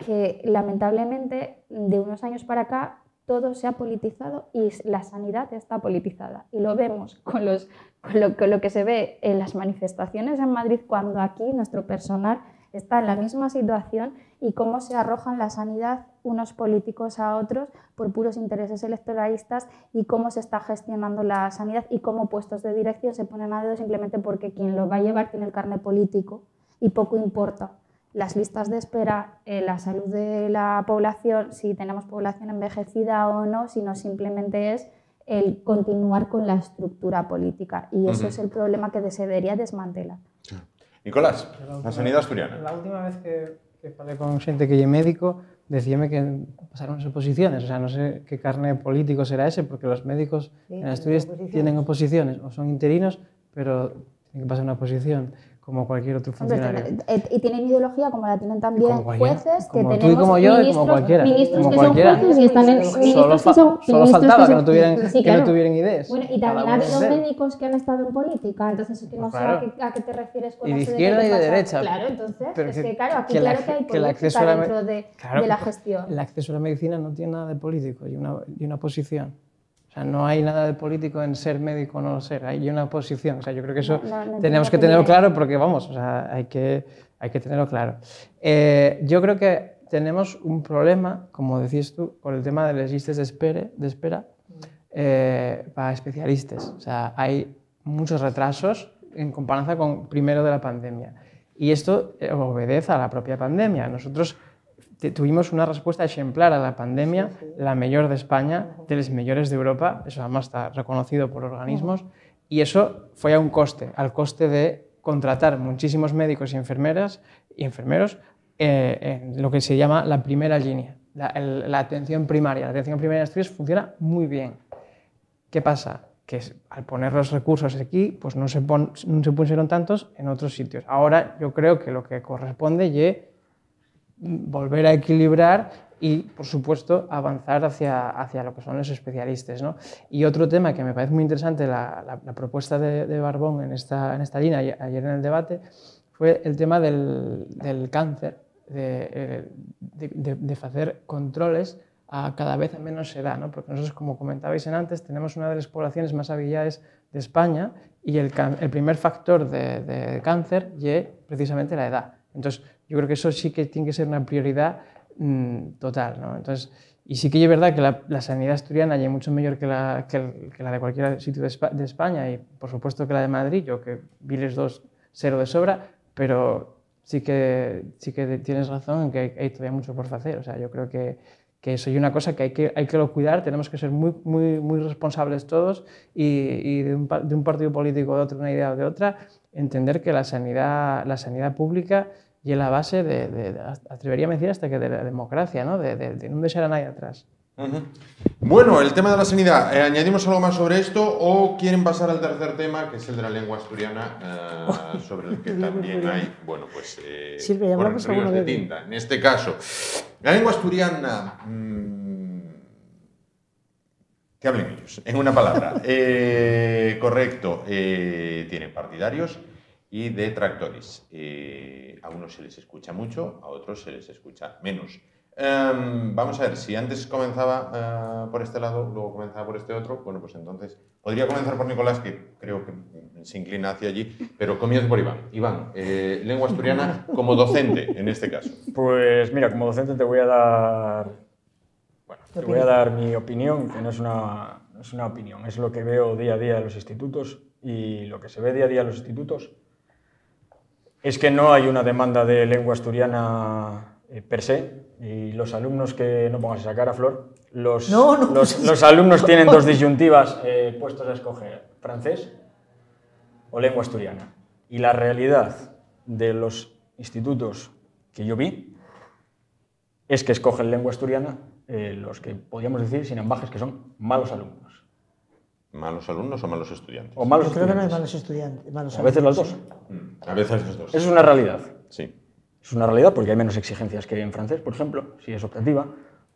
que lamentablemente de unos años para acá todo se ha politizado y la sanidad está politizada. Y lo vemos con lo que se ve en las manifestaciones en Madrid, cuando aquí nuestro personal está en la misma situación, y cómo se arrojan la sanidad unos políticos a otros por puros intereses electoralistas, y cómo se está gestionando la sanidad y cómo puestos de dirección se ponen a dedo simplemente porque quien lo va a llevar tiene el carné político y poco importa las listas de espera, la salud de la población, si tenemos población envejecida o no, sino simplemente es el continuar con la estructura política, y eso es el problema que se debería desmantelar. Nicolás, la sanidad asturiana. La última vez que falé con xente que é médico, decíame que pasaron as oposiciones, o sea, non sei que carné político será ese, porque los médicos en Asturias tienen oposiciones, o son interinos, pero tienen que pasar una oposición. como cualquier otro funcionario. Y tienen ideología como la tienen también jueces, que como tenemos tú y como yo, y como cualquiera. Ministros como que son jueces y están en... Solo faltaba que no tuvieran ideas. Bueno, y también hay los médicos que han estado en política, entonces es que no sé a qué te refieres con y de eso izquierda y de derecha. Claro, entonces, pero es que claro, aquí claro que hay política dentro de la gestión. El acceso a la medicina no tiene nada de político y una posición. O sea, no hay nada de político en ser médico o no ser, hay una posición. O sea, yo creo que eso tenemos que tenerlo claro porque, vamos, o sea, hay que tenerlo claro. Yo creo que tenemos un problema, como decías tú, con el tema de las listas de espera para especialistas. O sea, hay muchos retrasos en comparación con primero de la pandemia. Y esto obedece a la propia pandemia. Nosotros tuvimos una respuesta ejemplar a la pandemia, la mejor de España, de las mejores de Europa, eso además está reconocido por organismos, y eso fue a un coste, al coste de contratar muchísimos médicos y enfermeras y enfermeros en lo que se llama la primera línea, la atención primaria. La atención primaria en Asturias funciona muy bien. ¿Qué pasa? Que al poner los recursos aquí, pues no se pusieron tantos en otros sitios. Ahora yo creo que lo que corresponde es volver a equilibrar y, por supuesto, avanzar hacia lo que son los especialistas, ¿no? Y otro tema que me parece muy interesante, la propuesta de Barbón en esta línea, ayer en el debate, fue el tema del cáncer, de hacer controles a cada vez a menos edad, ¿no? Porque nosotros, como comentabais antes, tenemos una de las poblaciones más avilladas de España y el primer factor de cáncer es precisamente la edad. Entonces, yo creo que eso sí que tiene que ser una prioridad total, ¿no? Entonces, y sí que es verdad que la sanidad asturiana es mucho mejor que la de cualquier sitio de España y, por supuesto, que la de Madrid, yo que vi les dos cero de sobra, pero sí que tienes razón en que hay todavía mucho por hacer. O sea, yo creo que eso es una cosa que hay que cuidar, tenemos que ser muy responsables todos y de un partido político de otro, una idea o de otra, entender que la sanidad pública y en la base atrevería a decir hasta que de la democracia, ¿no? De no dejar a nadie atrás. Bueno, el tema de la sanidad, ¿añadimos algo más sobre esto o quieren pasar al tercer tema, que es el de la lengua asturiana, sobre el que también hay, bueno, pues, Silvia, ríos de tinta? En este caso, la lengua asturiana, que hablen ellos, en una palabra, correcto, tiene partidarios y detractores. A unos se les escucha mucho, a otros se les escucha menos. Vamos a ver, si antes comenzaba por este lado, luego comenzaba por este otro, bueno, pues entonces podría comenzar por Nicolás, que creo que se inclina hacia allí, pero comienzo por Iván. Iván, lengua asturiana como docente, en este caso. Pues mira, como docente te voy a dar mi opinión, que no es una opinión, es lo que veo día a día en los institutos, y lo que se ve día a día en los institutos es que no hay una demanda de lengua asturiana per se, y los alumnos que no pongas a sacar a flor, los alumnos tienen dos disyuntivas puestos a escoger, francés o lengua asturiana. Y la realidad de los institutos que yo vi es que escogen lengua asturiana los que podríamos decir sin ambajes que son malos alumnos. ¿Malos alumnos o malos estudiantes? O malos Yo creo que no hay malos estudiantes. A veces las dos. A veces las dos. Eso es una realidad. Sí. Es una realidad porque hay menos exigencias que en francés, por ejemplo, si es optativa,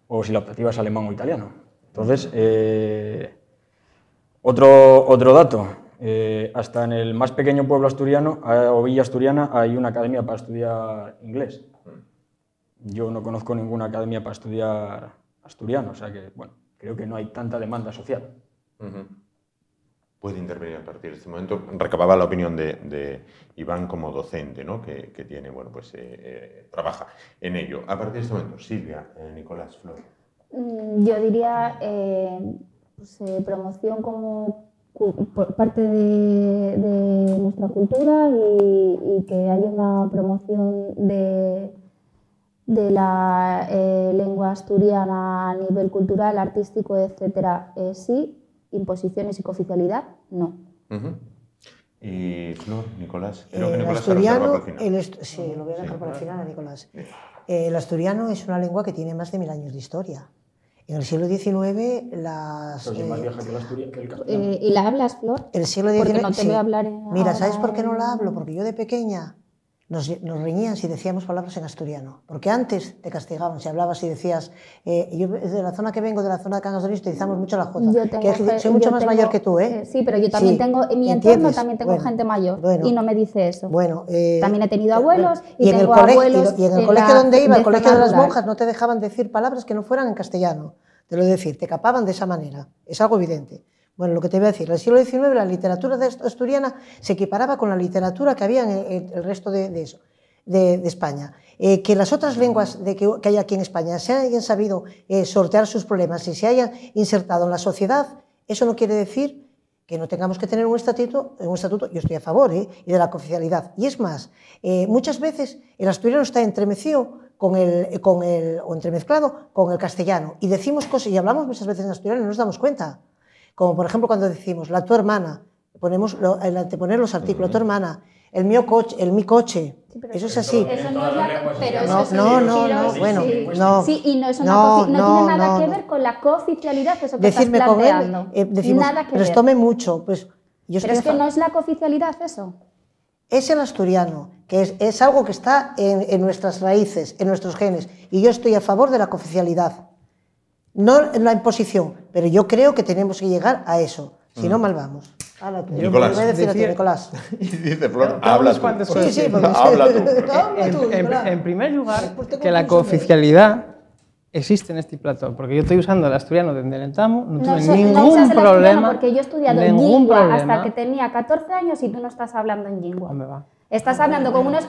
o si la optativa es alemán o italiano. Entonces, otro dato. Hasta en el más pequeño pueblo asturiano o villa asturiana hay una academia para estudiar inglés. Yo no conozco ninguna academia para estudiar asturiano, o sea que, bueno, creo que no hay tanta demanda social. Puede intervenir a partir de este momento. Recababa la opinión de Iván como docente, ¿no? que tiene, bueno, pues trabaja en ello. A partir de este momento, Silvia, Nicolás, Flor. Yo diría promoción como por parte de nuestra cultura y que haya una promoción de la lengua asturiana a nivel cultural, artístico, etcétera, sí. Imposiciones y cooficialidad, no. Y Flor, Nicolás. Creo que Nicolás asturiano, sí, lo voy a dejar para el final a Nicolás. El asturiano es una lengua que tiene más de 1000 años de historia. En el siglo XIX, las... Pero es más vieja que el castellano. ¿Y la hablas, Flor? El siglo XIX... Porque no te sí. veo hablar Mira, ahora ¿sabes por qué no la hablo? Porque yo de pequeña nos reñían si decíamos palabras en asturiano. Porque antes te castigaban si hablabas y decías... yo de la zona que vengo, de la zona de Cangas de Onís, utilizamos mucho la Jota. Soy mucho más mayor que tú, ¿eh? Sí, pero yo también tengo... En mi entorno también tengo gente mayor y no me dice eso. Bueno, también he tenido abuelos y en tengo el abuelos... Y en el colegio donde iba, el colegio de las rural. monjas, no te dejaban decir palabras que no fueran en castellano. Te lo decir, te capaban de esa manera. Es algo evidente. Bueno, lo que te voy a decir, en el siglo XIX la literatura asturiana se equiparaba con la literatura que había en el resto de España. Que las otras lenguas que hay aquí en España se hayan sabido sortear sus problemas y se hayan insertado en la sociedad, eso no quiere decir que no tengamos que tener un estatuto, yo estoy a favor, y de la cooficialidad. Y es más, muchas veces el asturiano está entremezclado con el castellano, y decimos cosas, y hablamos muchas veces en asturiano y no nos damos cuenta, como por ejemplo cuando decimos la tu hermana, ponemos el anteponer los artículos, tu hermana, mi coche, sí, eso es así. Eso no es Sí, y no es no tiene nada que ver con la cooficialidad, eso que decirme estás planteando. Con él, decimos, nada que pero ver. tome mucho, pues yo pero es que no es la cooficialidad eso. Es el asturiano, que es algo que está en nuestras raíces, en nuestros genes, y yo estoy a favor de la cooficialidad. No en la imposición, pero yo creo que tenemos que llegar a eso, si no mal vamos. Nicolás. Voy a decir a ti, Nicolás. Dice Flor, habla tú. Sí, habla tú. En primer lugar, que la cooficialidad existe en este plató, porque yo estoy usando el asturiano desde el entamo, no tuve ningún problema. Porque yo he estudiado en Jingua hasta que tenía 14 años y tú no estás hablando en Jingua. Estás hablando con unos...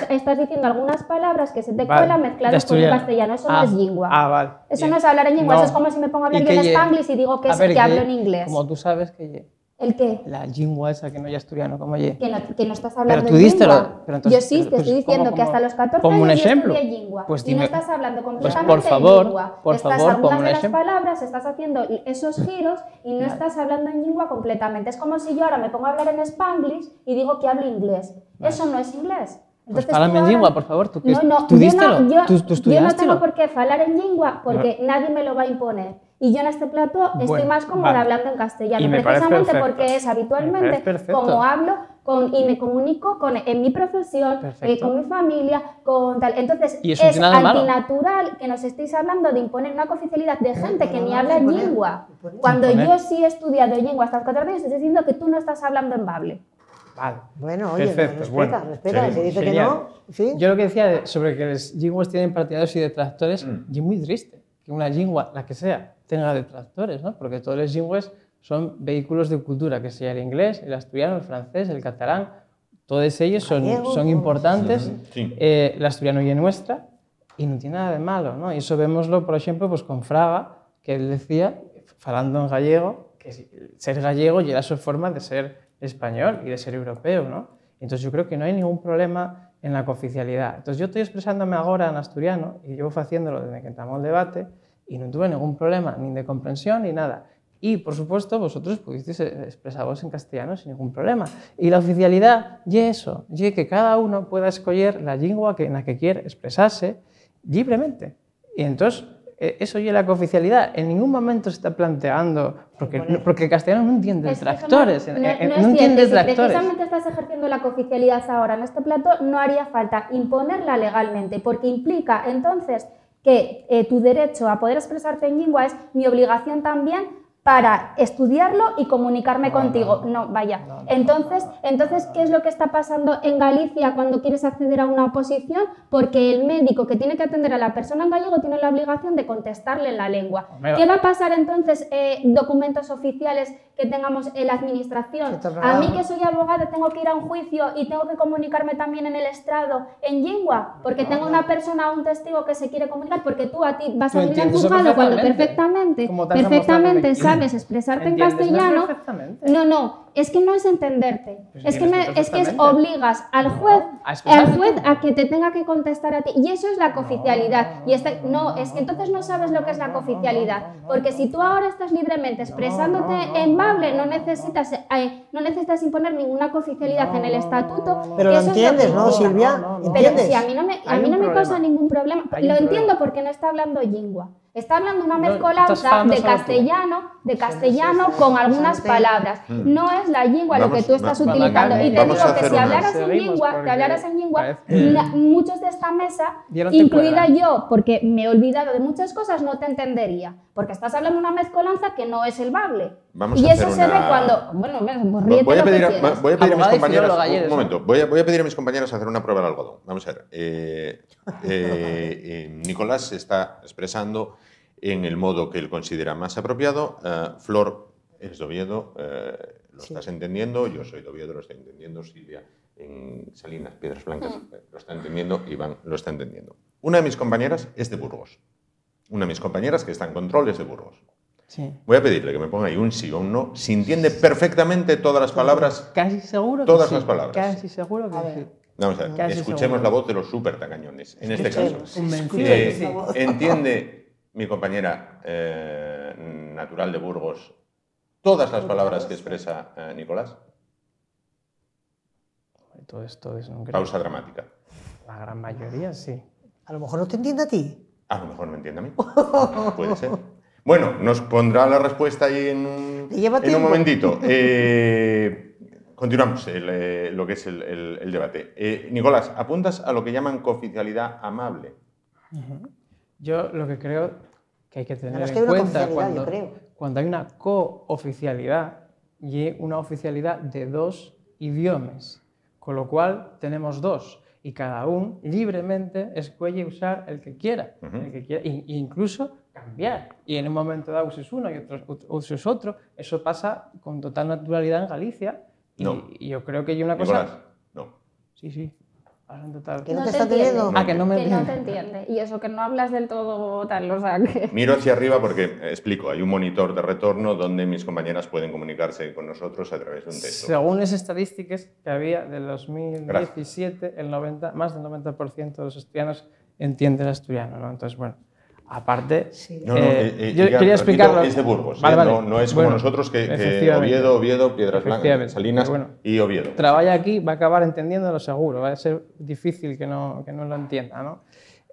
Estás diciendo algunas palabras que se te cuelan mezcladas con el castellano. Eso no es Jingua. Vale. Eso no es hablar en Jingua. Eso es como si me pongo a hablar yo en Spanglish y digo que hablo en inglés. Como tú sabes que... ¿El qué? La Jingua esa que no es asturiano, como ye. Que no estás hablando pero tú en Jingua. Entonces, yo sí, te estoy diciendo que hasta los 14 años yo estudié Jingua. Pues y no estás hablando completamente por favor, en Jingua. Por favor, algunas de las palabras, estás haciendo esos giros y no estás hablando en Jingua completamente. Es como si yo ahora me pongo a hablar en Spanglish y digo que hablo inglés. Eso no es inglés. Entonces, pues fálame en Jingua, por favor. ¿Tú yo no tengo por qué hablar en Jingua porque nadie me lo va a imponer. Y yo en este plató estoy más cómoda hablando en castellano, precisamente porque es habitualmente como hablo y me comunico en mi profesión, con mi familia, con tal. Entonces es antinatural que nos estéis hablando de imponer una cooficialidad de gente que ni habla en Jingua. Cuando yo sí he estudiado Jingua hasta los 14 años, estoy diciendo que tú no estás hablando en bable. Vale. Bueno, oye, respeta, se dice que no, en fin. Yo lo que decía sobre que los jingües tienen partidarios y detractores, y es muy triste que una jingua, la que sea, tenga detractores, ¿no? Porque todos los jingües son vehículos de cultura, que sea el inglés, el asturiano, el francés, el catalán, todos ellos son importantes, el asturiano y el nuestra, y no tiene nada de malo, ¿no? Y eso vémoslo, por ejemplo, pues con Fraga, que él decía, falando en gallego, que ser gallego ya era su forma de ser español y de ser europeo, ¿no? Entonces yo creo que no hay ningún problema en la cooficialidad. Entonces yo estoy expresándome ahora en asturiano y llevo haciéndolo desde que entramos el debate y no tuve ningún problema ni de comprensión ni nada. Y por supuesto vosotros pudisteis expresaros en castellano sin ningún problema. Y la oficialidad, y eso, y que cada uno pueda escoger la lengua en la que quiere expresarse libremente. Y entonces eso y la cooficialidad en ningún momento se está planteando, porque el castellano no entiende detractores. No entiende detractores. Si precisamente estás ejerciendo la cooficialidad ahora en este plató, no haría falta imponerla legalmente, porque implica entonces que tu derecho a poder expresarte en lengua es mi obligación también para estudiarlo y comunicarme contigo. Entonces, ¿qué es lo que está pasando en Galicia cuando quieres acceder a una oposición? Porque el médico que tiene que atender a la persona en gallego tiene la obligación de contestarle en la lengua. ¿Qué va a pasar entonces documentos oficiales que tengamos en la administración? A mí, que soy abogada, tengo que ir a un juicio y tengo que comunicarme también en el estrado en lengua, porque tengo una persona, un testigo que se quiere comunicar, porque tú a ti vas a venir al juzgado cuando perfectamente sabes expresarte en castellano. No, es que no es entenderte. Es que obligas al juez a que te tenga que contestar a ti. Y eso es la cooficialidad. Es que entonces no sabes lo que es la cooficialidad. Porque si tú ahora estás libremente expresándote en bable, no necesitas imponer ninguna cooficialidad en el estatuto. Pero lo entiendes, ¿no, Silvia? Pero si a mí no me causa ningún problema. Lo entiendo porque no está hablando lengua. Está hablando una mezcolanza de castellano con algunas palabras. No es la lingua lo que tú estás utilizando. Y te digo que si hablaras en lingua, muchos de esta mesa, incluida yo, porque me he olvidado de muchas cosas, no te entendería. Porque estás hablando de una mezcolanza que no es el bagle. Y eso se ve cuando... Bueno, pues voy a pedir a mis compañeras... Un momento. Voy a pedir a mis compañeras hacer una prueba de algodón. Vamos a ver. Nicolás se está expresando en el modo que él considera más apropiado. Flor es de Oviedo, lo estás entendiendo. Yo soy de Oviedo, lo estoy entendiendo. Silvia en Salinas, Piedras Blancas, lo está entendiendo. Iván lo está entendiendo. Una de mis compañeras es de Burgos. Una de mis compañeras que está en control es de Burgos. Sí. Voy a pedirle que me ponga ahí un sí o un no. Si entiende perfectamente todas las palabras. Casi seguro que todas sí. las palabras. Casi seguro que sí. Vamos a ver, escuchemos la voz de los súper tacañones. En este caso, ¿entiende mi compañera natural de Burgos todas las palabras que expresa Nicolás? Todo esto es un pausa dramática. La gran mayoría sí. A lo mejor no te entiende a ti. A lo mejor me entiende a mí. Puede ser. Bueno, nos pondrá la respuesta ahí en un momentito. Continuamos lo que es el debate. Nicolás, apuntas a lo que llaman cooficialidad amable. Yo lo que creo que hay que tener en cuenta cuando hay una cooficialidad y una oficialidad de dos idiomas, con lo cual tenemos dos y cada uno libremente escoge usar el que quiera, e incluso cambiar. Y en un momento dado uses uno y uses otro. Eso pasa con total naturalidad en Galicia. Y yo creo que hay una cosa... Nicolás, no. Sí. Pasa en total. ¿Que no te está entendiendo? Que no me entiende. Que no te entiende. Y eso que no hablas del todo tal, o sea que... Miro hacia arriba porque, explico, hay un monitor de retorno donde mis compañeras pueden comunicarse con nosotros a través de un texto. Según las estadísticas que había del 2017, más del 90% de los asturianos entienden asturiano, ¿no? Entonces, bueno... Aparte, yo quería explicarlo. Es de Burgos, vale. No es como nosotros que Oviedo, Piedras Blancas, Salinas y Oviedo. Trabaja aquí, va a acabar entendiéndolo seguro, va a ser difícil que no lo entienda, ¿no?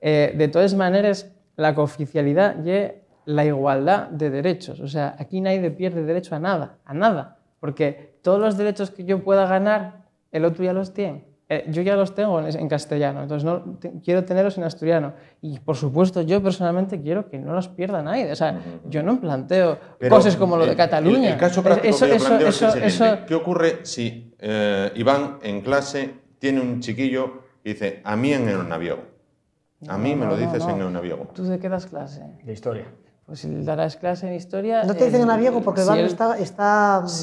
De todas maneras, la cooficialidad y la igualdad de derechos. O sea, aquí nadie pierde derecho a nada, porque todos los derechos que yo pueda ganar, el otro ya los tiene. Yo ya los tengo en castellano, entonces quiero tenerlos en asturiano. Y, por supuesto, yo personalmente quiero que no los pierda nadie. O sea, yo no planteo cosas como lo de Cataluña. El caso práctico que yo planteo es el siguiente. ¿Qué ocurre si Iván en clase tiene un chiquillo y dice, a mí en Eunaviego? A mí me lo dices en Eunaviego. ¿Tú de qué das clase? De historia. Pues si le darás clase en historia... No te dicen Eunaviego porque Iván está...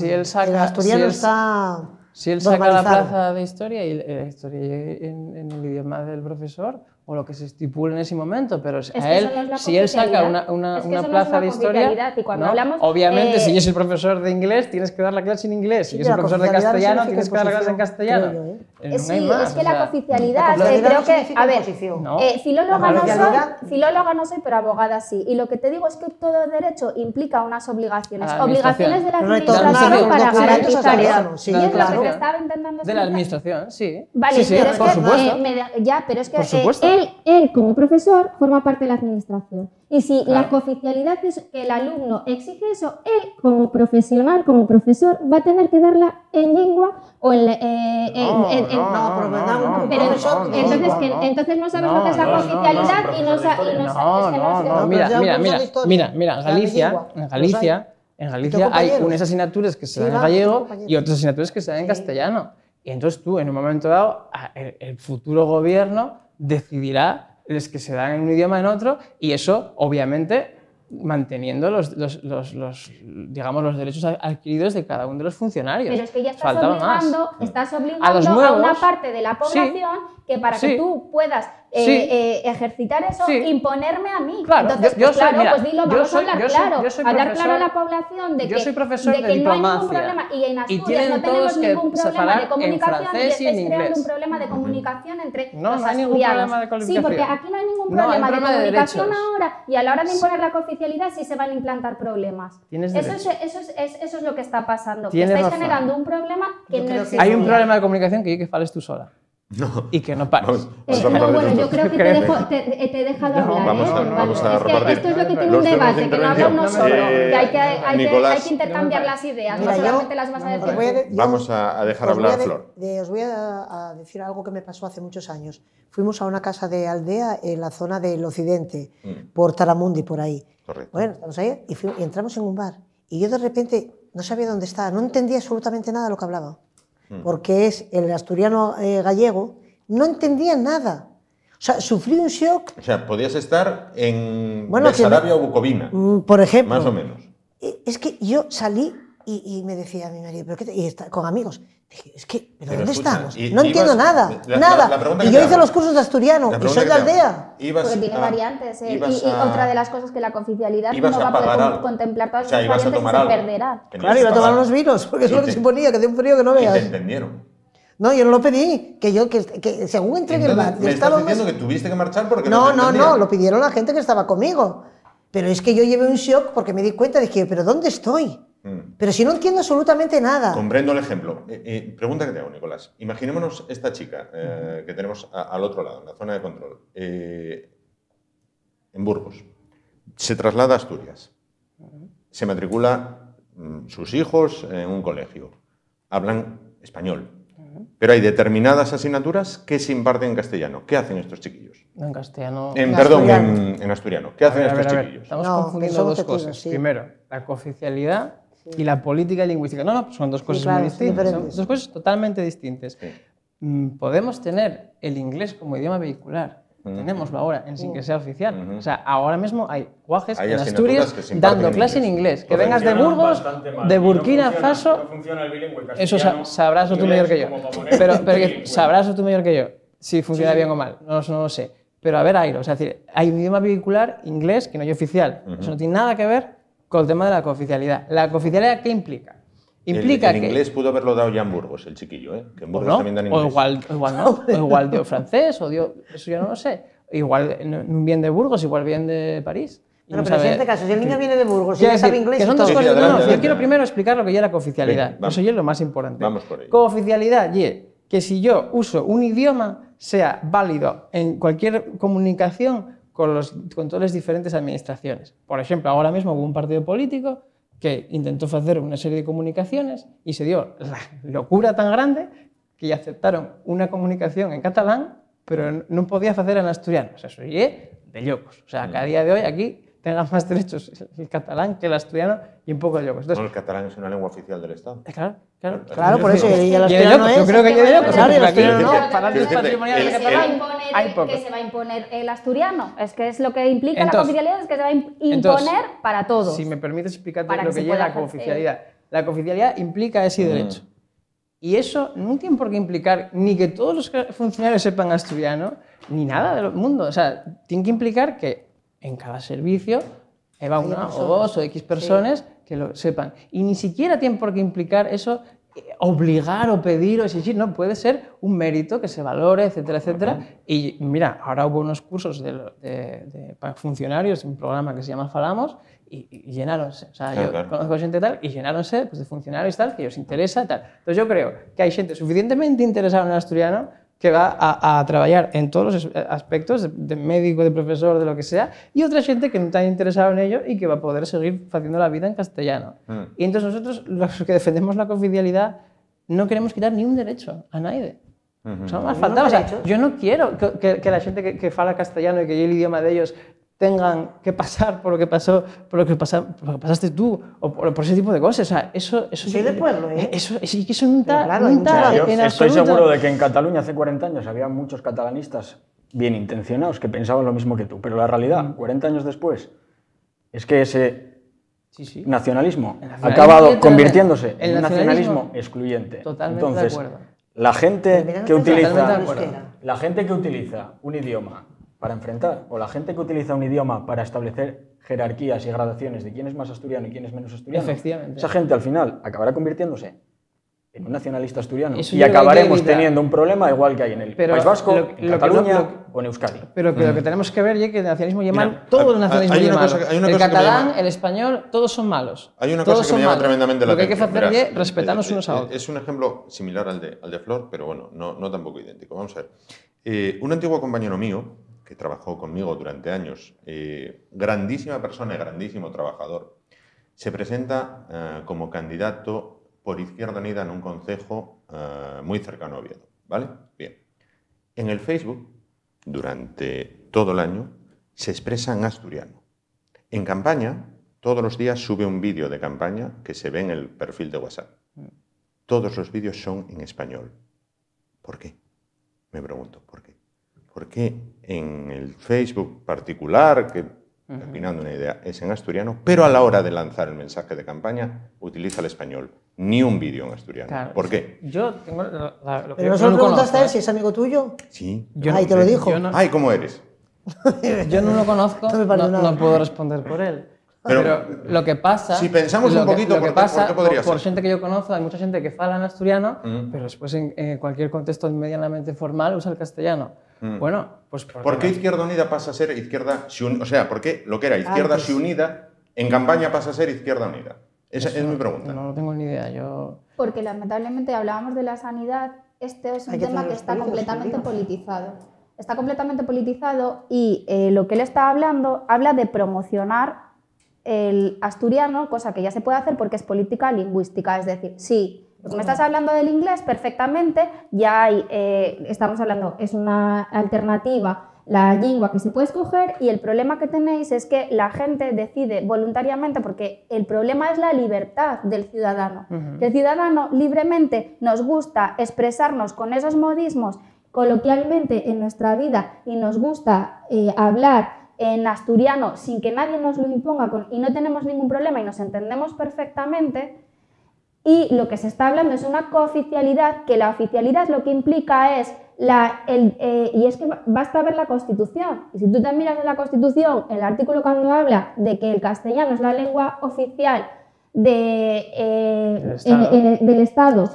el asturiano está... Si él saca la plaza de historia y la historia en el idioma del profesor o lo que se estipule en ese momento, pero a él, si él saca una plaza de historia, obviamente si es el profesor de inglés tienes que dar la clase en inglés, si es el profesor de castellano tienes que dar la clase en castellano. Sí, es que la cooficialidad, creo que, a ver, filóloga no soy, pero abogada sí. Y lo que te digo es que todo derecho implica unas obligaciones. Obligaciones de la administración para garantizar eso. Y es lo que te estaba intentando explicar. De la administración, sí. Vale, pero por supuesto. Pero es que él como profesor forma parte de la administración. Y si la cooficialidad es que el alumno exige eso, él como profesional, como profesor, va a tener que darla en lengua o en... Entonces no sabes lo que es la cooficialidad y no sabes... Mira, en Galicia hay unas asignaturas que se dan en gallego y otras asignaturas que se dan en castellano. Y entonces tú, en un momento dado, el futuro gobierno decidirá los que se dan en un idioma en otro y eso, obviamente, manteniendo los derechos adquiridos de cada uno de los funcionarios. Pero es que ya estás obligando a una parte de la población que para que tú puedas ejercitar eso, imponerme a mí. Claro, entonces, pues dilo, vamos a hablar claro. Hablar claro a la población de que, no hay ningún problema. Y en Asturias no tenemos ningún problema de comunicación y estáis creando un problema de comunicación entre los asturianos. Sí, porque aquí no hay ningún problema de comunicación ahora y a la hora de imponer la cooficialidad sí se van a implantar problemas. Eso es lo que está pasando. Que estáis generando un problema que no existe. Hay un problema de comunicación que fales tú sola. y que no pares. Pero bueno, yo creo que te he dejado hablar. Vamos a repartir. Esto es lo que tiene un debate, que no habla uno solo, que hay que intercambiar las ideas, no solamente las vas a decir. Vamos a dejar hablar a Flor. Os voy a decir algo que me pasó hace muchos años. Fuimos a una casa de aldea en la zona del occidente, por Taramundi, por ahí. Correcto. Bueno, estamos ahí y entramos en un bar. Y yo de repente no sabía dónde estaba, no entendía absolutamente nada de lo que hablaba. Porque es el asturiano gallego, no entendía nada. O sea, sufrí un shock. O sea, podías estar en Besarabia o Bucovina. Por ejemplo. Más o menos. Es que yo salí y me decía a mi marido, ¿pero qué? Y con amigos. Dije, es que, ¿pero dónde estamos? No entiendo nada, nada. Y yo hice los cursos de asturiano y soy de aldea. Porque tiene variantes. Y otra de las cosas que la cooficialidad no va a poder contemplar todas esas variantes y se perderá. Claro, iba a tomar unos vinos, porque es lo que se ponía, que de un frío que no veas. ¿Y te entendieron? No, yo no lo pedí, que según entré en el bar... ¿Me estás diciendo que tuviste que marchar porque no te entendían? No, lo pidieron la gente que estaba conmigo. Pero es que yo llevé un shock porque me di cuenta, dije, ¿pero dónde estoy? Pero si no entiendo absolutamente nada. Comprendo el ejemplo. Pregunta que te hago, Nicolás. Imaginémonos esta chica que tenemos al otro lado, en la zona de control, en Burgos. Se traslada a Asturias. Se matricula sus hijos en un colegio. Hablan español. Pero hay determinadas asignaturas que se imparten en castellano. ¿Qué hacen estos chiquillos? En castellano. Perdón, en asturiano. ¿Qué hacen estos chiquillos? Estamos confundiendo dos cosas. Sí. Primero, la cooficialidad y la política lingüística. No, son dos cosas muy distintas. Son dos cosas totalmente distintas. Sí. Podemos tener el inglés como idioma vehicular. Tenemoslo ahora, sin que sea oficial. O sea, ahora mismo hay guajes en Asturias dando clase en inglés. Que vengas de Burgos, de Burkina Faso... Eso sabrás tú mejor que yo. Pero sabrás tú mejor que yo si funciona bien o mal. No lo sé. Pero a ver, Airo, o sea, hay un idioma vehicular inglés que no es oficial. Eso no tiene nada que ver con el tema de la cooficialidad. ¿La cooficialidad qué implica? Implica el inglés pudo haberlo dado ya en Burgos, el chiquillo, ¿eh? Que en Burgos también dan inglés. O igual no, o igual dio francés, o dio... Eso yo no lo sé. Igual bien de Burgos, igual bien de París. Pero en este caso, si el niño viene de Burgos y ya sabe inglés... Que son dos cosas... No, yo quiero primero explicar lo que ya es la cooficialidad. Eso ya es lo más importante. Vamos por ello. Cooficialidad, que si yo uso un idioma, sea válido en cualquier comunicación con todas las diferentes administraciones. Por ejemplo, ahora mismo hubo un partido político que intentó hacer una serie de comunicaciones y se dio la locura tan grande que aceptaron una comunicación en catalán, pero no podía hacer en asturiano. O sea, eso es de locos. O sea, que a día de hoy aquí tengan más derechos el catalán que el asturiano y un poco de locos. Entonces, el catalán es una lengua oficial del Estado. Claro, por eso. Y el asturiano yo creo que de locos. Claro, el asturiano no. Para los patrimoniales que se va a imponer el asturiano. Es que es lo que implica la cooficialidad, es que se va a imponer para todos. Si me permites explicarte lo que lleva la cooficialidad. La cooficialidad implica ese derecho. Y eso no tiene por qué implicar ni que todos los funcionarios sepan asturiano, ni nada del mundo. O sea, tiene que implicar que en cada servicio va una o dos o X personas que lo sepan. Y ni siquiera tiene por qué implicar eso, obligar o pedir o exigir. No, puede ser un mérito que se valore, etcétera, etcétera. Y mira, ahora hubo unos cursos para funcionarios, un programa que se llama Falamos, y llenáronse. O sea, yo conozco gente tal, y llenáronse pues, de funcionarios tal, que os interesa tal. Entonces yo creo que hay gente suficientemente interesada en el asturiano que va a trabajar en todos los aspectos, de médico, de profesor, de lo que sea, y otra gente que no está interesada en ello y que va a poder seguir haciendo la vida en castellano. Y entonces nosotros, los que defendemos la cooficialidad, no queremos quitar ni un derecho a nadie. O sea, más faltaba. O sea, yo no quiero que la gente que fala castellano y que el idioma de ellos tengan que pasar por lo que pasó, por lo que pasaste tú, o por ese tipo de cosas. O sea, eso soy de pueblo, ¿eh? Eso sí que es un yo estoy seguro de que en Cataluña hace 40 años había muchos catalanistas bien intencionados que pensaban lo mismo que tú, pero la realidad, 40 años después, es que ese nacionalismo ha acabado convirtiéndose en un nacionalismo excluyente. Totalmente. Entonces, de acuerdo. La gente que utiliza un idioma para enfrentar, o la gente que utiliza un idioma para establecer jerarquías y gradaciones de quién es más asturiano y quién es menos asturiano, esa gente al final acabará convirtiéndose en un nacionalista asturiano Eso y yo creo que acabaremos hay que evitar. teniendo un problema igual que hay en el País Vasco, en Cataluña o en Euskadi. Pero que lo que tenemos que ver es que el nacionalismo lleva mal, todo el nacionalismo hay una lleva cosa- malo. hay una El cosa que me catalán, llama- el español, todos son malos. Hay una Todos cosa que son me llama malos. tremendamente la Lo que hay que atención. hacer Verás, es respetarnos unos a otros. Es un ejemplo similar al de Flor, pero bueno, no tampoco idéntico. Vamos a ver. Un antiguo compañero mío, que trabajó conmigo durante años, grandísima persona y grandísimo trabajador, se presenta como candidato por Izquierda Unida en un concejo muy cercano a Oviedo, ¿vale? Bien. En el Facebook, durante todo el año, se expresa en asturiano. En campaña, todos los días sube un vídeo de campaña que se ve en el perfil de WhatsApp. Todos los vídeos son en español. ¿Por qué? Me pregunto, ¿por qué? Porque en el Facebook particular, que opinando una idea, es en asturiano, pero a la hora de lanzar el mensaje de campaña utiliza el español. Ni un vídeo en asturiano. Claro, ¿Por qué? Yo tengo lo que Pero no se lo preguntaste a él si es amigo tuyo. Sí. Ay, te lo dijo. Ay, ¿cómo eres? Yo no lo conozco, no puedo responder por él. Pero lo que pasa... Si pensamos un poquito, lo que ¿por pasa, qué podría por ser? gente que yo conozco, hay mucha gente que fala en asturiano, pero después en cualquier contexto medianamente formal usa el castellano. Bueno, pues... ¿Por qué Izquierda Unida pasa a ser Izquierda... O sea, ¿por qué lo que era Izquierda Antes. Si Unida en campaña pasa a ser Izquierda Unida? Esa es mi pregunta. No tengo ni idea, Porque lamentablemente hablábamos de la sanidad, este es un Hay que tema tener que los está políticos completamente que digan. politizado. Está completamente politizado y lo que él está hablando, habla de promocionar el asturiano, cosa que ya se puede hacer porque es política lingüística, es decir, sí, lo que me estás hablando del inglés perfectamente, ya hay, estamos hablando, es una alternativa la lengua que se puede escoger y el problema que tenéis es que la gente decide voluntariamente porque el problema es la libertad del ciudadano. Que el ciudadano libremente nos gusta expresarnos con esos modismos coloquialmente en nuestra vida y nos gusta hablar en asturiano sin que nadie nos lo imponga y no tenemos ningún problema y nos entendemos perfectamente. Y lo que se está hablando es una cooficialidad, que la oficialidad lo que implica es y es que basta ver la Constitución. Y si tú te miras en la Constitución, el artículo cuando habla de que el castellano es la lengua oficial del Estado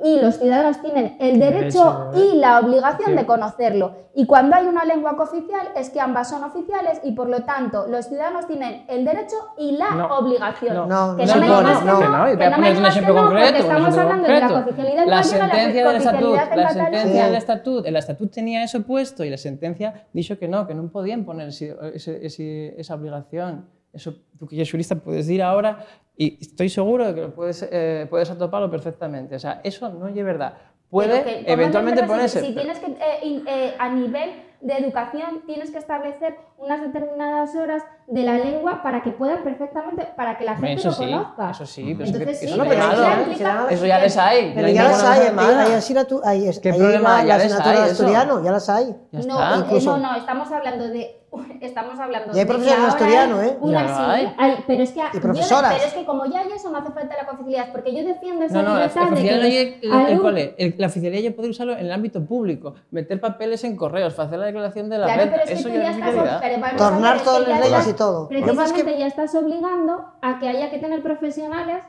y los ciudadanos tienen el derecho y la obligación de conocerlo. Y cuando hay una lengua cooficial es que ambas son oficiales y por lo tanto los ciudadanos tienen el derecho y la obligación. Que no me digas que no, que no me digas que no, porque estamos hablando de la cooficialidad La española, sentencia del cooficialidad en Cataluña. el estatut tenía eso puesto y la sentencia dijo que no podían poner esa obligación. Eso tú que eres jurista puedes decir ahora y estoy seguro de que lo puedes atoparlo perfectamente. O sea, eso no es verdad. Puede eventualmente ponerse... Si tienes que, a nivel de educación, tienes que establecer unas determinadas horas de la lengua para que puedan perfectamente, para que la gente lo conozca. Eso sí, pero entonces, eso no es malo. Eso ya les hay. Pero ya las hay, ¿Qué problema? Ya la les asignatura hay de asturiano, ya las hay. No, estamos hablando de... Y hay profesores de asturiano, ¿eh? Pero es que, y profesoras. pero es que como ya hay eso, no hace falta la cooficialidad, porque yo defiendo esa la libertad de que... La oficialidad ya puede usarlo en el ámbito público, meter papeles en correos, hacer la declaración de la renta, pero es que eso tú ya ya es estás... oficialidad. Tornar todas las leyes y todo. Precisamente ya estás obligando a que haya que tener profesionales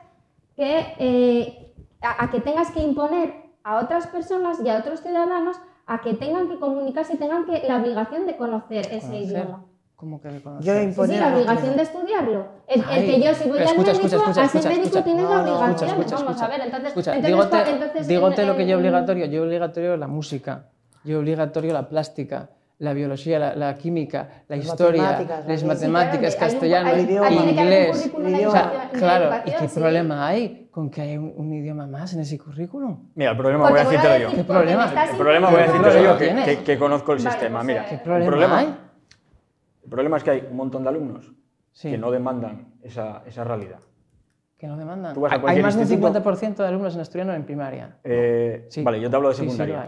que... a que tengas que imponer a otras personas y a otros ciudadanos a que tengan que comunicarse y tengan la obligación de conocer ese idioma. ¿Cómo que Yo sí, la obligación de estudiarlo. El que yo, si voy al médico, a ser médico tienes la obligación. Vamos a ver, entonces... Dígote lo que yo obligatorio. Yo obligatorio la música, yo obligatorio la plástica, la biología, la química, la historia, las matemáticas, castellano, inglés. Claro, ¿y qué problema hay con que haya un idioma más en ese currículum? Mira, el problema voy a decírtelo yo. ¿Qué problema? El problema voy a decírtelo yo, que conozco el sistema. Mira, ¿qué problema hay? El problema es que hay un montón de alumnos que no demandan esa realidad. ¿Que no demandan? Hay más del 50% de alumnos en asturiano en primaria. Vale, yo te hablo de secundaria.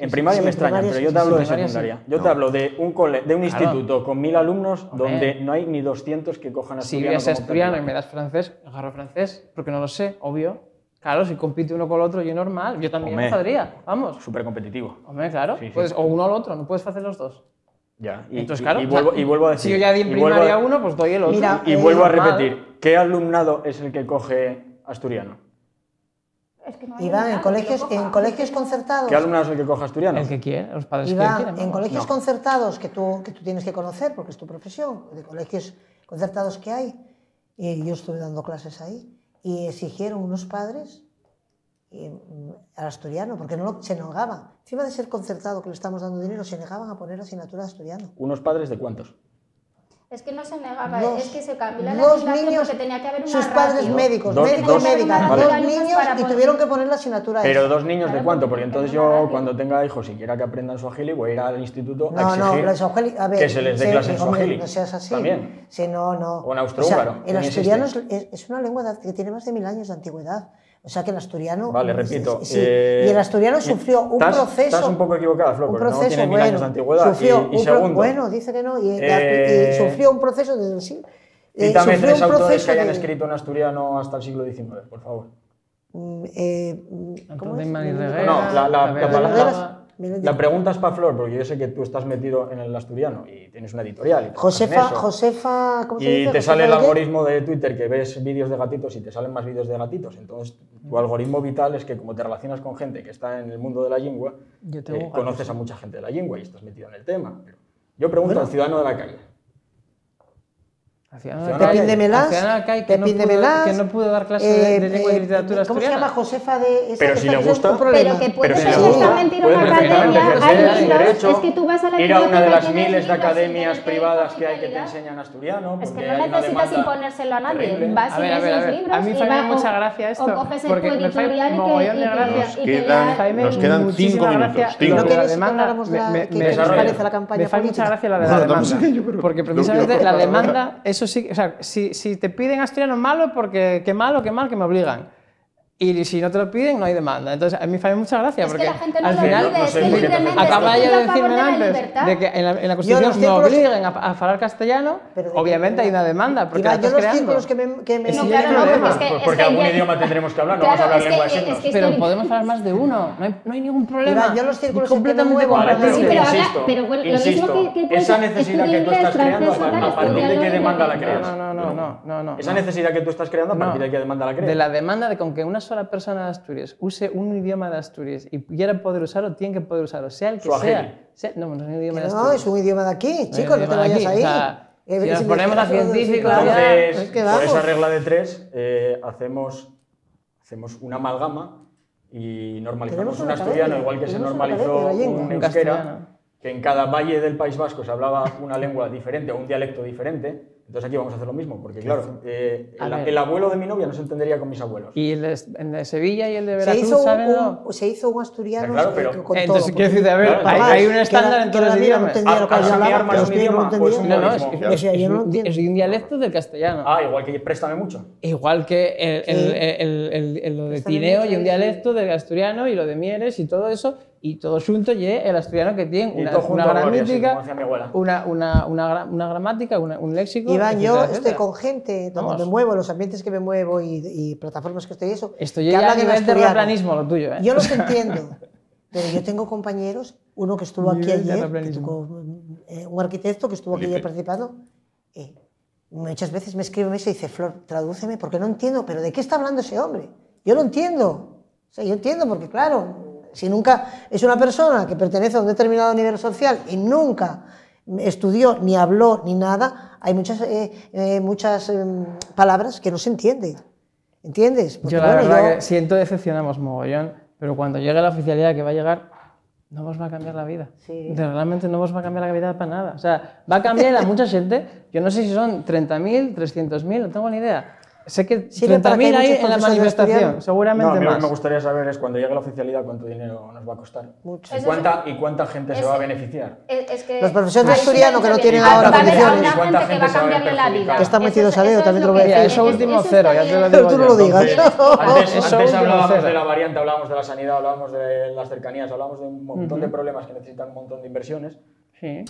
En primaria me extraña, pero yo te hablo de secundaria. Yo te hablo de un instituto con 1000 alumnos donde no hay ni 200 que cojan asturiano. Si ves asturiano y me das francés, agarro francés, porque no lo sé, obvio. Claro, si compite uno con el otro, yo normal, yo también me podría, vamos. Súper competitivo. Hombre, claro, o uno al otro, no puedes hacer los dos. Ya, entonces, claro, y vuelvo a decir... Si yo ya di en primaria uno, pues doy el otro. Y vuelvo a repetir, ¿qué alumnado es el que coge asturiano? Es que no hay Iván, nada, en colegios concertados... ¿Qué alumnado es el que coja asturiano? El que quiera, los padres Iván, que quieran. en colegios No. concertados que tú tienes que conocer, porque es tu profesión, de colegios concertados que hay, y yo estuve dando clases ahí, y exigieron unos padres al asturiano, porque se negaban. Encima de ser concertado, que le estamos dando dinero, se negaban a poner asignatura de asturiano. ¿Unos padres de cuántos? Es que no se negaba, Dos- es que se cambió la dos legislación niños, porque tenía que haber una sus padres ratio. médicos, Dos- médico dos- y médica, vale. dos Para niños y poder- tuvieron que poner la asignatura Pero esa. 2 niños de cuánto, porque entonces yo cuando tenga hijos y quiera que aprendan suajili voy a ir al instituto a exigir los swahili, a ver, que se les dé clase en hombre, suajili. no seas así. También. Sí, no. O en austrohúngaro, el que ni asturiano existe. es una lengua que tiene más de 1000 años de antigüedad. O sea que el asturiano... Vale, repito. Sí, y el asturiano sufrió un proceso... Estás un poco equivocada, Flo, un porque no proceso, tiene 1000 años de antigüedad. sufrió Y segundo, bueno, dice que no, y sufrió un proceso desde el siglo... cítame sufrió 3 un autores proceso que hayan de- escrito en asturiano hasta el siglo XIX, por favor. ¿Cómo Antonio es? Mani Reguera, No, la Mira, pregunta es para Flor, porque yo sé que tú estás metido en el asturiano y tienes una editorial. Y trabajas en eso. Josefa, ¿cómo se Y dice? te sale el Josefa, ¿qué? algoritmo de Twitter que ves vídeos de gatitos y te salen más vídeos de gatitos. Entonces, tu algoritmo vital es que como te relacionas con gente que está en el mundo de la lengua, Yo tengo gatos. conoces a mucha gente de la lengua y estás metido en el tema. Pero yo pregunto al ciudadano de la calle. Pepín de Melás, que no pudo dar clase de lengua y literatura ¿cómo se asturiana. llama? Josefa de... Pero si le gusta, un problema. Pero que puede Pero si le perfectamente ir a puede una perfectamente academia, ejercer hay su libros, derecho, es que tú vas a la ir a una de biblioteca, las tienes miles de libros sin academias tener privadas que hay que te calidad. enseñan asturiano. Es que porque no hay una necesitas demanda imponérselo a nadie, terrible. vas y A ver, lees los a libros mí y me hace vas mucha gracia esto, o coges el porque tu me hace editorial mogollón de y gracia. que leas. Nos quedan 5 muchísima minutos. gracia Cinco. lo ¿No de la quieres que demanda. habláramos qué nos desarrolla. parece la campaña Me hace mucha política? gracia la de Bueno, la estamos demanda, en ello, pero porque no precisamente quiero la cortar la demanda, eso sí, o sea, si te piden asturiano malo, porque qué mal, que me obligan. Y si no te lo piden, no hay demanda. Entonces, a mí me hace mucha gracia, Es que porque la gente no al lo final, pide, es que libremente acaba es que ella de estoy a favor decirme de la antes libertad. de que en la Yo los Constitución nos círculos- obliguen a falar castellano, obviamente hay una demanda, porque la Iván, yo estás los creando. círculos que me... Sí, No, no claro, hay no, problema. porque es que Porque algún ya- idioma tendremos que hablar, no Claro, vamos a hablar es que- lengua de es signos. que Pero estoy- podemos hablar más de uno, no hay ningún problema. Iván, yo los círculos Es completamente en que me muevo, Vale, pero Sí, pero ahora- insisto, pero bueno, lo insisto, mismo que puedes esa necesidad que tú estudiar estás creando, francés, tal, ¿a partir de estudiarlo qué demanda la libremente. creas? No. Esa necesidad que tú estás creando, ¿a partir de qué demanda la creas? De la demanda de con que una sola persona de Asturias use un idioma de Asturias y quiera poder usarlo, tiene que poder usarlo, sea el que Suajili. sea. No, no es un idioma de No, Asturias. es un idioma de aquí, No es chicos, un no te idioma de vayas aquí. ahí. O sea, si nos Si me ponemos a estás hablando de científicos siglos, ya... Entonces, es que por vamos. esa regla de 3, hacemos una amalgama y normalizamos Tenemos un una asturiano, academia, igual que se tenemos una normalizó academia de la un lengua. euskera, Castellano. que en cada valle del País Vasco se hablaba una lengua diferente o un dialecto diferente. Entonces aquí vamos a hacer lo mismo, porque claro, A ver. el abuelo de mi novia no se entendería con mis abuelos. Y el de Sevilla y el de Se Veracruz, hizo, ¿saben? No? se hizo un asturiano Claro, pero- con todo. Entonces, quiero porque- decir, a ver, Claro, hay un que estándar la- en que todos la los mía no idiomas. entendía lo que yo ¿Asociar hablaba, más que los un míos no idioma o es un entendían. No, modismo? es, Claro. Decía, yo no lo entiendo. es un dialecto del castellano. Ah, igual que préstame mucho. Igual que lo de Tineo y un dialecto del asturiano y lo de Mieres y todo eso, y todo junto y el asturiano que tiene Y una, todo junto una a gloria, sí, gramática, como decía mi abuela. una gramática, un léxico. Iván, yo etcétera, estoy etcétera. con gente donde Vamos. me muevo, los ambientes que me muevo y plataformas que estoy y eso. Esto que ya a hablan en nivel de asturiano. terraplanismo lo tuyo, ¿eh? Yo los entiendo, pero yo tengo compañeros, uno que estuvo aquí Nivel de ayer, que terraplanismo. un arquitecto que estuvo aquí ayer participando, muchas veces me escribe y dice, Flor, tradúceme porque no entiendo, pero ¿de qué está hablando ese hombre? Yo lo entiendo, o sea, yo entiendo porque claro, si nunca es una persona que pertenece a un determinado nivel social y nunca estudió, ni habló, ni nada, hay muchas palabras que no se entienden. ¿Entiendes? Porque, Yo la bueno, verdad que siento decepcionamos mogollón, pero cuando llegue la oficialidad que va a llegar, no os va a cambiar la vida. Sí. Realmente no os va a cambiar la vida para nada. O sea, va a cambiar a mucha gente. Yo no sé si son 30.000, 300.000, no tengo ni idea. Sé que Sirve para que 30.000 hay muchos en la profesores manifestación, asturianos- seguramente No, a mí lo que más. me gustaría saber es cuando llegue la oficialidad cuánto dinero nos va a costar. Mucho. ¿Y cuánta gente se va a beneficiar? Es que Los profesores de ahí sí asturiano lo que he no dicho tienen bien. ahora Va a haber a condiciones. una ¿Cuánta gente que gente va a se va a ver cambiarle la vida. perjudicada? Que está metido Eso- Sadeo, eso también es te lo lo voy a que- decir. Eso último está cero, ya bien. te lo Pero digo tú no yo. lo digas. Antes Eso hablábamos último de la cero. variante, hablábamos de la sanidad, hablábamos de las cercanías, hablábamos de un montón de problemas que necesitan un montón de inversiones. Sí.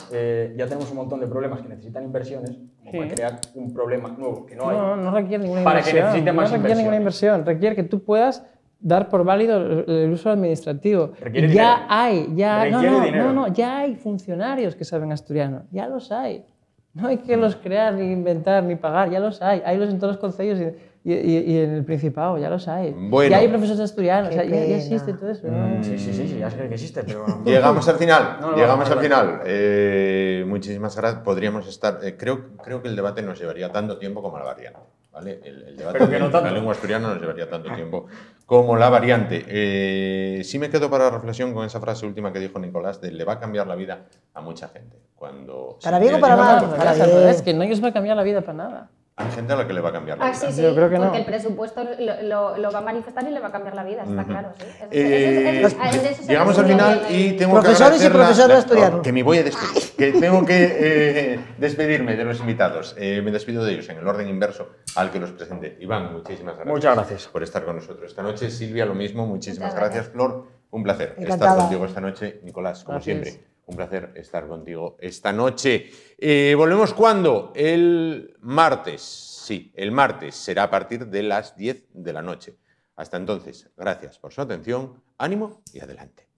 Ya tenemos un montón de problemas que necesitan inversiones, como para crear un problema nuevo que no hay. No requiere ninguna Para que inversión. necesite más no requiere ninguna inversión. Requiere que tú puedas dar por válido el uso administrativo. Requiere Y dinero. ya hay, Requiere dinero. ya hay funcionarios que saben asturiano. Ya los hay. No hay que los crear, ni inventar, ni pagar. Ya los hay. Hay los en todos los concellos. y en el Principado, ya los hay. Bueno. Ya hay profesores asturianos, ya existe todo eso. Sí, ya sé que existe, pero... Llegamos al final, llegamos al final. final. Muchísimas gracias. Podríamos estar... creo que el debate nos llevaría tanto tiempo como la variante. ¿Vale? El debate de la lengua asturiana nos llevaría tanto tiempo como la variante. Sí me quedo para reflexión con esa frase última que dijo Nicolás, de le va a cambiar la vida a mucha gente. ¿Para bien o para mal? Es que no os va a cambiar la vida para nada. Hay gente a la que le va a cambiar la vida. Sí, yo creo que porque no. el presupuesto lo va a manifestar y le va a cambiar la vida, está claro. Sí. Llegamos al final y tengo Profesores y profesores asturianos. Que me voy a despedir, que tengo que despedirme de los invitados. Me despido de ellos en el orden inverso al que los presenté. Iván, muchísimas gracias. Muchas gracias por estar con nosotros esta noche. Silvia, lo mismo, muchísimas gracias. Flor, un placer Encantada. estar contigo esta noche. Nicolás, como siempre, un placer estar contigo esta noche. ¿Volvemos cuándo? El martes. Sí, el martes será a partir de las 10 de la noche. Hasta entonces, gracias por su atención, ánimo y adelante.